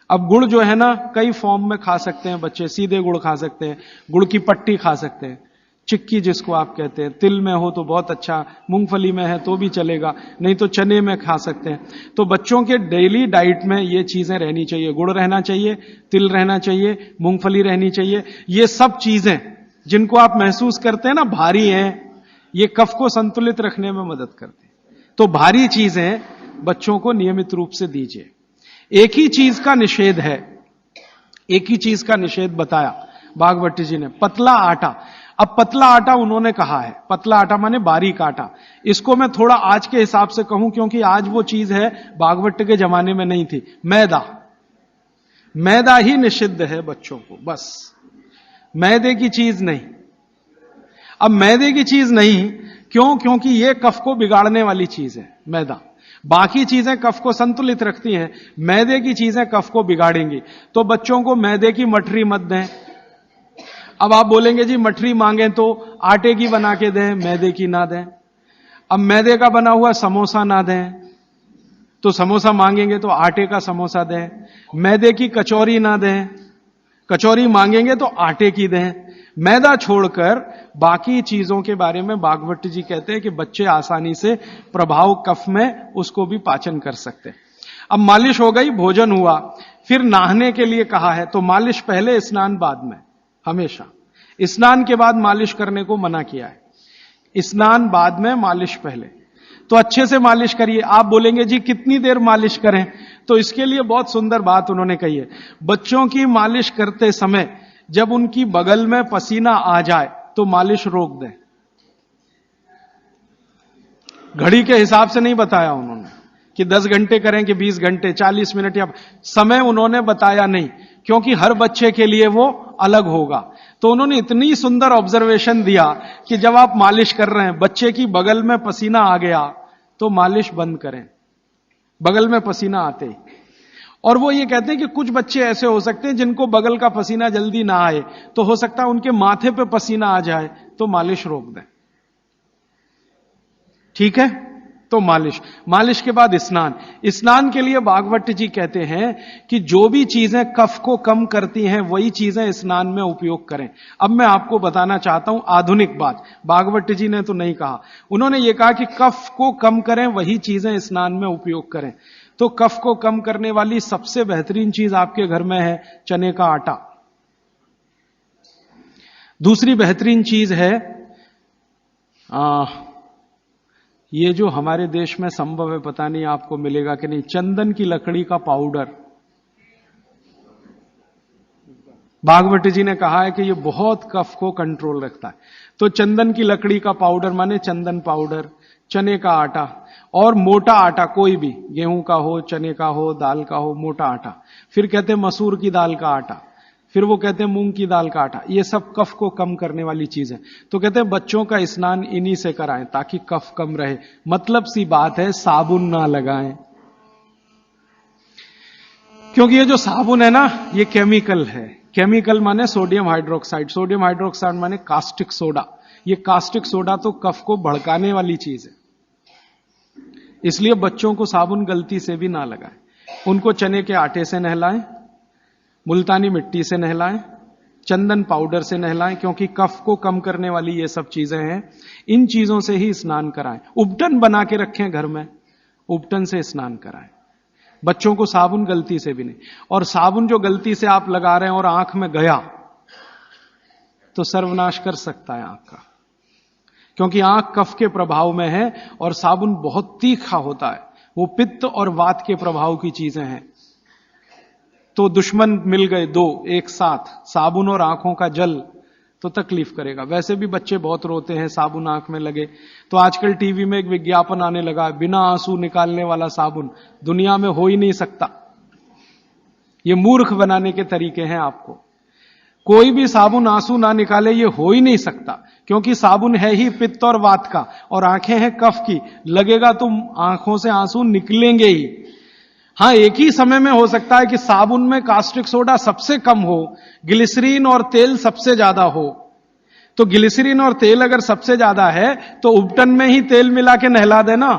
अब गुड़ जो है ना, कई फॉर्म में खा सकते हैं बच्चे। सीधे गुड़ खा सकते हैं, गुड़ की पट्टी खा सकते हैं, चिक्की जिसको आप कहते हैं, तिल में हो तो बहुत अच्छा, मूंगफली में है तो भी चलेगा, नहीं तो चने में खा सकते हैं। तो बच्चों के डेली डाइट में ये चीजें रहनी चाहिए। गुड़ रहना चाहिए, तिल रहना चाहिए, मूंगफली रहनी चाहिए। ये सब चीजें जिनको आप महसूस करते हैं ना भारी हैं, ये कफ को संतुलित रखने में मदद करते हैं। तो भारी चीजें बच्चों को नियमित रूप से दीजिए। एक ही चीज का निषेध है, एक ही चीज का निषेध बताया भागवत जी ने, पतला आटा। अब पतला आटा उन्होंने कहा है, पतला आटा माने बारीक आटा। इसको मैं थोड़ा आज के हिसाब से कहूं, क्योंकि आज वो चीज है भागवत के जमाने में नहीं थी। मैदा, मैदा ही निषिद्ध है बच्चों को, बस मैदे की चीज नहीं। अब मैदे की चीज नहीं क्यों? क्योंकि ये कफ को बिगाड़ने वाली चीज है मैदा। बाकी चीजें कफ को संतुलित रखती हैं, मैदे की चीजें कफ को बिगाड़ेंगी। तो बच्चों को मैदे की मठरी मत दें। अब आप बोलेंगे जी मठरी मांगे तो आटे की बना के दें, मैदे की ना दें। अब मैदे का बना हुआ समोसा ना दें, तो समोसा मांगेंगे तो आटे का समोसा दें। मैदे की कचौरी ना दें, कचौरी मांगेंगे तो आटे की दें। मैदा छोड़कर बाकी चीजों के बारे में भागवत जी कहते हैं कि बच्चे आसानी से प्रभाव कफ में उसको भी पाचन कर सकते हैं। अब मालिश हो गई, भोजन हुआ, फिर नहाने के लिए कहा है, तो मालिश पहले, स्नान बाद में। हमेशा स्नान के बाद मालिश करने को मना किया है, स्नान बाद में, मालिश पहले। तो अच्छे से मालिश करिए। आप बोलेंगे जी कितनी देर मालिश करें? तो इसके लिए बहुत सुंदर बात उन्होंने कही है। बच्चों की मालिश करते समय जब उनकी बगल में पसीना आ जाए तो मालिश रोक दें। घड़ी के हिसाब से नहीं बताया उन्होंने कि 10 घंटे करें कि 20 घंटे, 40 मिनट, या समय उन्होंने बताया नहीं, क्योंकि हर बच्चे के लिए वो अलग होगा। तो उन्होंने इतनी सुंदर ऑब्जर्वेशन दिया कि जब आप मालिश कर रहे हैं, बच्चे की बगल में पसीना आ गया तो मालिश बंद करें, बगल में पसीना आते ही। और वो ये कहते हैं कि कुछ बच्चे ऐसे हो सकते हैं जिनको बगल का पसीना जल्दी ना आए, तो हो सकता है उनके माथे पे पसीना आ जाए, तो मालिश रोक दें। ठीक है? तो मालिश के बाद स्नान। स्नान के लिए भागवत जी कहते हैं कि जो भी चीजें कफ को कम करती हैं वही चीजें स्नान में उपयोग करें। अब मैं आपको बताना चाहता हूं आधुनिक बात, भागवत जी ने तो नहीं कहा, उन्होंने ये कहा कि कफ को कम करें वही चीजें स्नान में उपयोग करें। तो कफ को कम करने वाली सबसे बेहतरीन चीज आपके घर में है चने का आटा। दूसरी बेहतरीन चीज है ये जो हमारे देश में संभव है, पता नहीं आपको मिलेगा कि नहीं, चंदन की लकड़ी का पाउडर। भागवत जी ने कहा है कि ये बहुत कफ को कंट्रोल रखता है। तो चंदन की लकड़ी का पाउडर माने चंदन पाउडर, चने का आटा, और मोटा आटा कोई भी, गेहूं का हो, चने का हो, दाल का हो, मोटा आटा। फिर कहते हैं मसूर की दाल का आटा, फिर वो कहते हैं मूंग की दाल का आटा। ये सब कफ को कम करने वाली चीज है। तो कहते हैं बच्चों का स्नान इन्हीं से कराएं ताकि कफ कम रहे। मतलब सी बात है, साबुन ना लगाएं, क्योंकि ये जो साबुन है ना, ये केमिकल है। केमिकल माने सोडियम हाइड्रोक्साइड, सोडियम हाइड्रोक्साइड माने कास्टिक सोडा। ये कास्टिक सोडा तो कफ को भड़काने वाली चीज है, इसलिए बच्चों को साबुन गलती से भी ना लगाएं। उनको चने के आटे से नहलाएं, मुल्तानी मिट्टी से नहलाएं, चंदन पाउडर से नहलाएं, क्योंकि कफ को कम करने वाली ये सब चीजें हैं। इन चीजों से ही स्नान कराएं। उपटन बना के रखें घर में, उपटन से स्नान कराएं। बच्चों को साबुन गलती से भी नहीं। और साबुन जो गलती से आप लगा रहे हैं और आंख में गया तो सर्वनाश कर सकता है आंख का, क्योंकि आंख कफ के प्रभाव में है और साबुन बहुत तीखा होता है। वो पित्त और वात के प्रभाव की चीजें हैं। तो दुश्मन मिल गए दो एक साथ, साबुन और आंखों का जल, तो तकलीफ करेगा। वैसे भी बच्चे बहुत रोते हैं साबुन आंख में लगे, तो आजकल टीवी में एक विज्ञापन आने लगा, बिना आंसू निकालने वाला साबुन दुनिया में हो ही नहीं सकता। ये मूर्ख बनाने के तरीके हैं आपको। कोई भी साबुन आंसू ना निकाले ये हो ही नहीं सकता, क्योंकि साबुन है ही पित्त और वात का, और आंखें हैं कफ की। लगेगा तो आंखों से आंसू निकलेंगे ही। हां, एक ही समय में हो सकता है कि साबुन में कास्टिक सोडा सबसे कम हो, ग्लिसरीन और तेल सबसे ज्यादा हो। तो ग्लिसरीन और तेल अगर सबसे ज्यादा है तो उबटन में ही तेल मिला के नहला देना।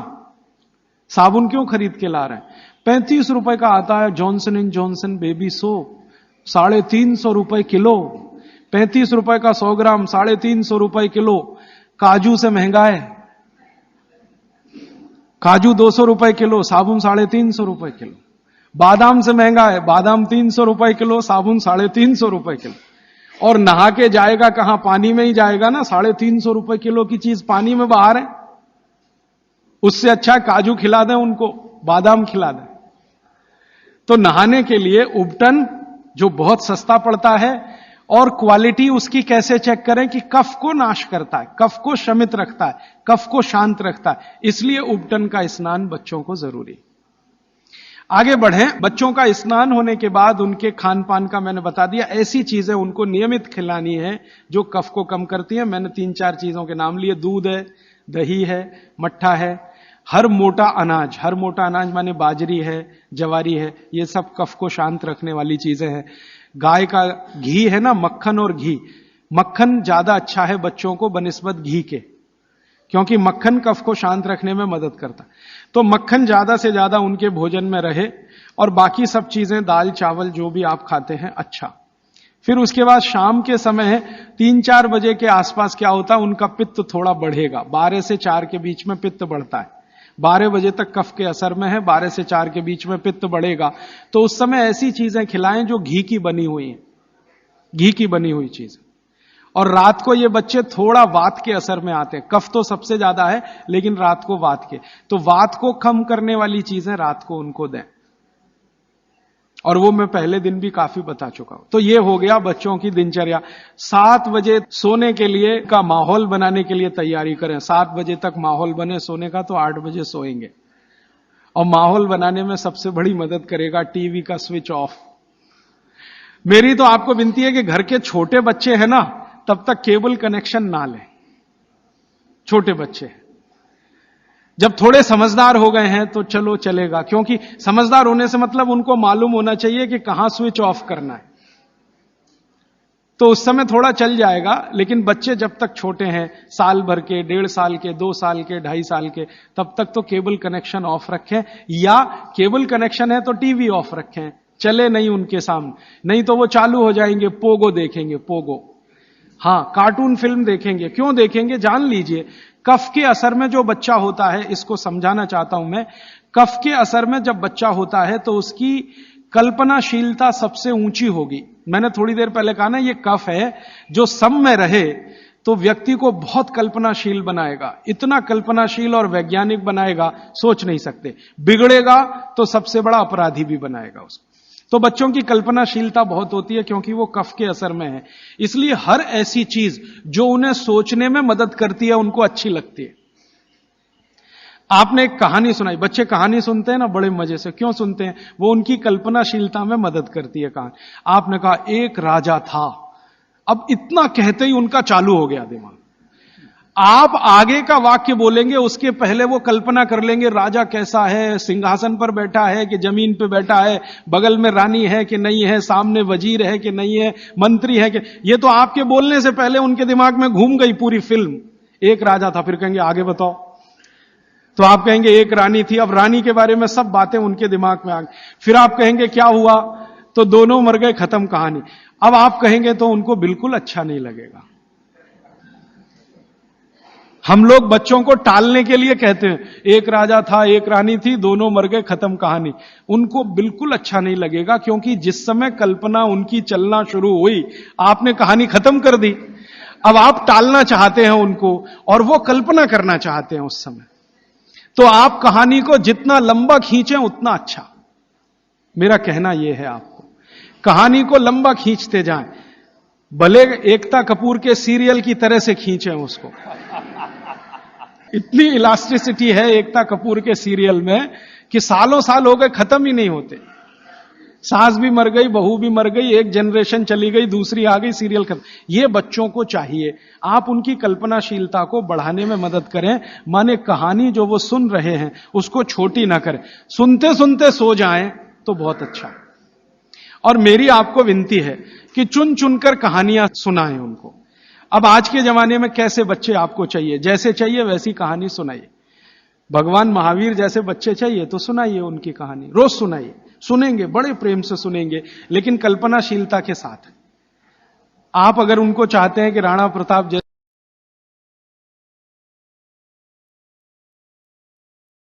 साबुन क्यों खरीद के ला रहे हैं? 35 रुपए का आता है Johnson and Johnson baby soap, 350 रुपए किलो। 35 रुपए का 100 ग्राम, 350 रुपए किलो। काजू से महंगा है, काजू 200 रुपए किलो, साबुन 350 रुपए किलो। बादाम से महंगा है, बादाम 300 रुपए किलो, साबुन 350 रुपए किलो। और नहा के जाएगा कहां? पानी में ही जाएगा ना। 350 रुपए किलो की चीज पानी में बहा रहे। उससे अच्छा काजू खिला दें उनको, बादाम खिला दें। तो नहाने के लिए उबटन जो बहुत सस्ता पड़ता है, और क्वालिटी उसकी कैसे चेक करें कि कफ को नाश करता है, कफ को शमित रखता है, कफ को शांत रखता है, इसलिए उबटन का स्नान बच्चों को जरूरी। आगे बढ़ें। बच्चों का स्नान होने के बाद उनके खान पान का मैंने बता दिया। ऐसी चीजें उनको नियमित खिलानी है जो कफ को कम करती है। मैंने 3-4 चीजों के नाम लिए। दूध है, दही है, मट्ठा है, हर मोटा अनाज माने बाजरी है, जवारी है, ये सब कफ को शांत रखने वाली चीजें हैं। गाय का घी है ना, मक्खन और घी, मक्खन ज्यादा अच्छा है बच्चों को बनिस्बत घी के, क्योंकि मक्खन कफ को शांत रखने में मदद करता है। तो मक्खन ज्यादा से ज्यादा उनके भोजन में रहे, और बाकी सब चीजें दाल चावल जो भी आप खाते हैं अच्छा। फिर उसके बाद शाम के समय 3-4 बजे के आसपास क्या होता है, उनका पित्त थोड़ा बढ़ेगा। 12 से 4 के बीच में पित्त बढ़ता है। 12 बजे तक कफ के असर में है, 12 से 4 के बीच में पित्त बढ़ेगा। तो उस समय ऐसी चीजें खिलाएं जो घी की बनी हुई हैं, घी की बनी हुई चीज। और रात को ये बच्चे थोड़ा वात के असर में आते हैं। कफ तो सबसे ज्यादा है, लेकिन रात को वात के, तो वात को कम करने वाली चीजें रात को उनको दें। और वो मैं पहले दिन भी काफी बता चुका हूं। तो ये हो गया बच्चों की दिनचर्या। 7 बजे सोने के लिए का माहौल बनाने के लिए तैयारी करें। 7 बजे तक माहौल बने सोने का, तो 8 बजे सोएंगे। और माहौल बनाने में सबसे बड़ी मदद करेगा टीवी का स्विच ऑफ। मेरी तो आपको विनती है कि घर के छोटे बच्चे हैं ना, तब तक केबल कनेक्शन ना लें। छोटे बच्चे जब थोड़े समझदार हो गए हैं तो चलो चलेगा, क्योंकि समझदार होने से मतलब उनको मालूम होना चाहिए कि कहां स्विच ऑफ करना है, तो उस समय थोड़ा चल जाएगा। लेकिन बच्चे जब तक छोटे हैं, साल भर के, 1.5 साल के, 2 साल के, 2.5 साल के, तब तक तो केबल कनेक्शन ऑफ रखें, या केबल कनेक्शन है तो टीवी ऑफ रखें, चले नहीं उनके सामने। नहीं तो वो चालू हो जाएंगे, पोगो देखेंगे, पोगो। हां, कार्टून फिल्म देखेंगे। क्यों देखेंगे? जान लीजिए, कफ के असर में जो बच्चा होता है, इसको समझाना चाहता हूं मैं। कफ के असर में जब बच्चा होता है तो उसकी कल्पनाशीलता सबसे ऊंची होगी। मैंने थोड़ी देर पहले कहा ना, ये कफ है जो सम में रहे तो व्यक्ति को बहुत कल्पनाशील बनाएगा। इतना कल्पनाशील और वैज्ञानिक बनाएगा, सोच नहीं सकते। बिगड़ेगा तो सबसे बड़ा अपराधी भी बनाएगा उसको। तो बच्चों की कल्पनाशीलता बहुत होती है, क्योंकि वो कफ के असर में है। इसलिए हर ऐसी चीज जो उन्हें सोचने में मदद करती है उनको अच्छी लगती है। आपने एक कहानी सुनाई, बच्चे कहानी सुनते हैं ना बड़े मजे से। क्यों सुनते हैं? वो उनकी कल्पनाशीलता में मदद करती है कहानी। आपने कहा एक राजा था, अब इतना कहते ही उनका चालू हो गया दिमाग। आप आगे का वाक्य बोलेंगे, उसके पहले वो कल्पना कर लेंगे राजा कैसा है, सिंहासन पर बैठा है कि जमीन पे बैठा है, बगल में रानी है कि नहीं है, सामने वजीर है कि नहीं है, मंत्री है कि। ये तो आपके बोलने से पहले उनके दिमाग में घूम गई पूरी फिल्म। एक राजा था, फिर कहेंगे आगे बताओ, तो आप कहेंगे एक रानी थी। अब रानी के बारे में सब बातें उनके दिमाग में आ गई। फिर आप कहेंगे क्या हुआ, तो दोनों मर गए, खत्म कहानी। अब आप कहेंगे तो उनको बिल्कुल अच्छा नहीं लगेगा। हम लोग बच्चों को टालने के लिए कहते हैं, एक राजा था, एक रानी थी, दोनों मर गए, खत्म कहानी। उनको बिल्कुल अच्छा नहीं लगेगा, क्योंकि जिस समय कल्पना उनकी चलना शुरू हुई, आपने कहानी खत्म कर दी। अब आप टालना चाहते हैं उनको, और वो कल्पना करना चाहते हैं उस समय। तो आप कहानी को जितना लंबा खींचें उतना अच्छा। मेरा कहना यह है आपको, कहानी को लंबा खींचते जाएं। भले एकता कपूर के सीरियल की तरह से खींचे उसको। इतनी इलास्टिसिटी है एकता कपूर के सीरियल में कि सालों साल हो गए, खत्म ही नहीं होते। सास भी मर गई, बहू भी मर गई, एक जनरेशन चली गई, दूसरी आ गई, सीरियल खत्म। ये बच्चों को चाहिए, आप उनकी कल्पनाशीलता को बढ़ाने में मदद करें। माने कहानी जो वो सुन रहे हैं उसको छोटी ना करें, सुनते सुनते सो जाएं तो बहुत अच्छा। और मेरी आपको विनती है कि चुन चुनकर कहानियां सुनाएं उनको। अब आज के जमाने में कैसे बच्चे आपको चाहिए, जैसे चाहिए वैसी कहानी सुनाइए। भगवान महावीर जैसे बच्चे चाहिए तो सुनाइए उनकी कहानी, रोज सुनाइए, सुनेंगे, बड़े प्रेम से सुनेंगे, लेकिन कल्पनाशीलता के साथ। आप अगर उनको चाहते हैं कि राणा प्रताप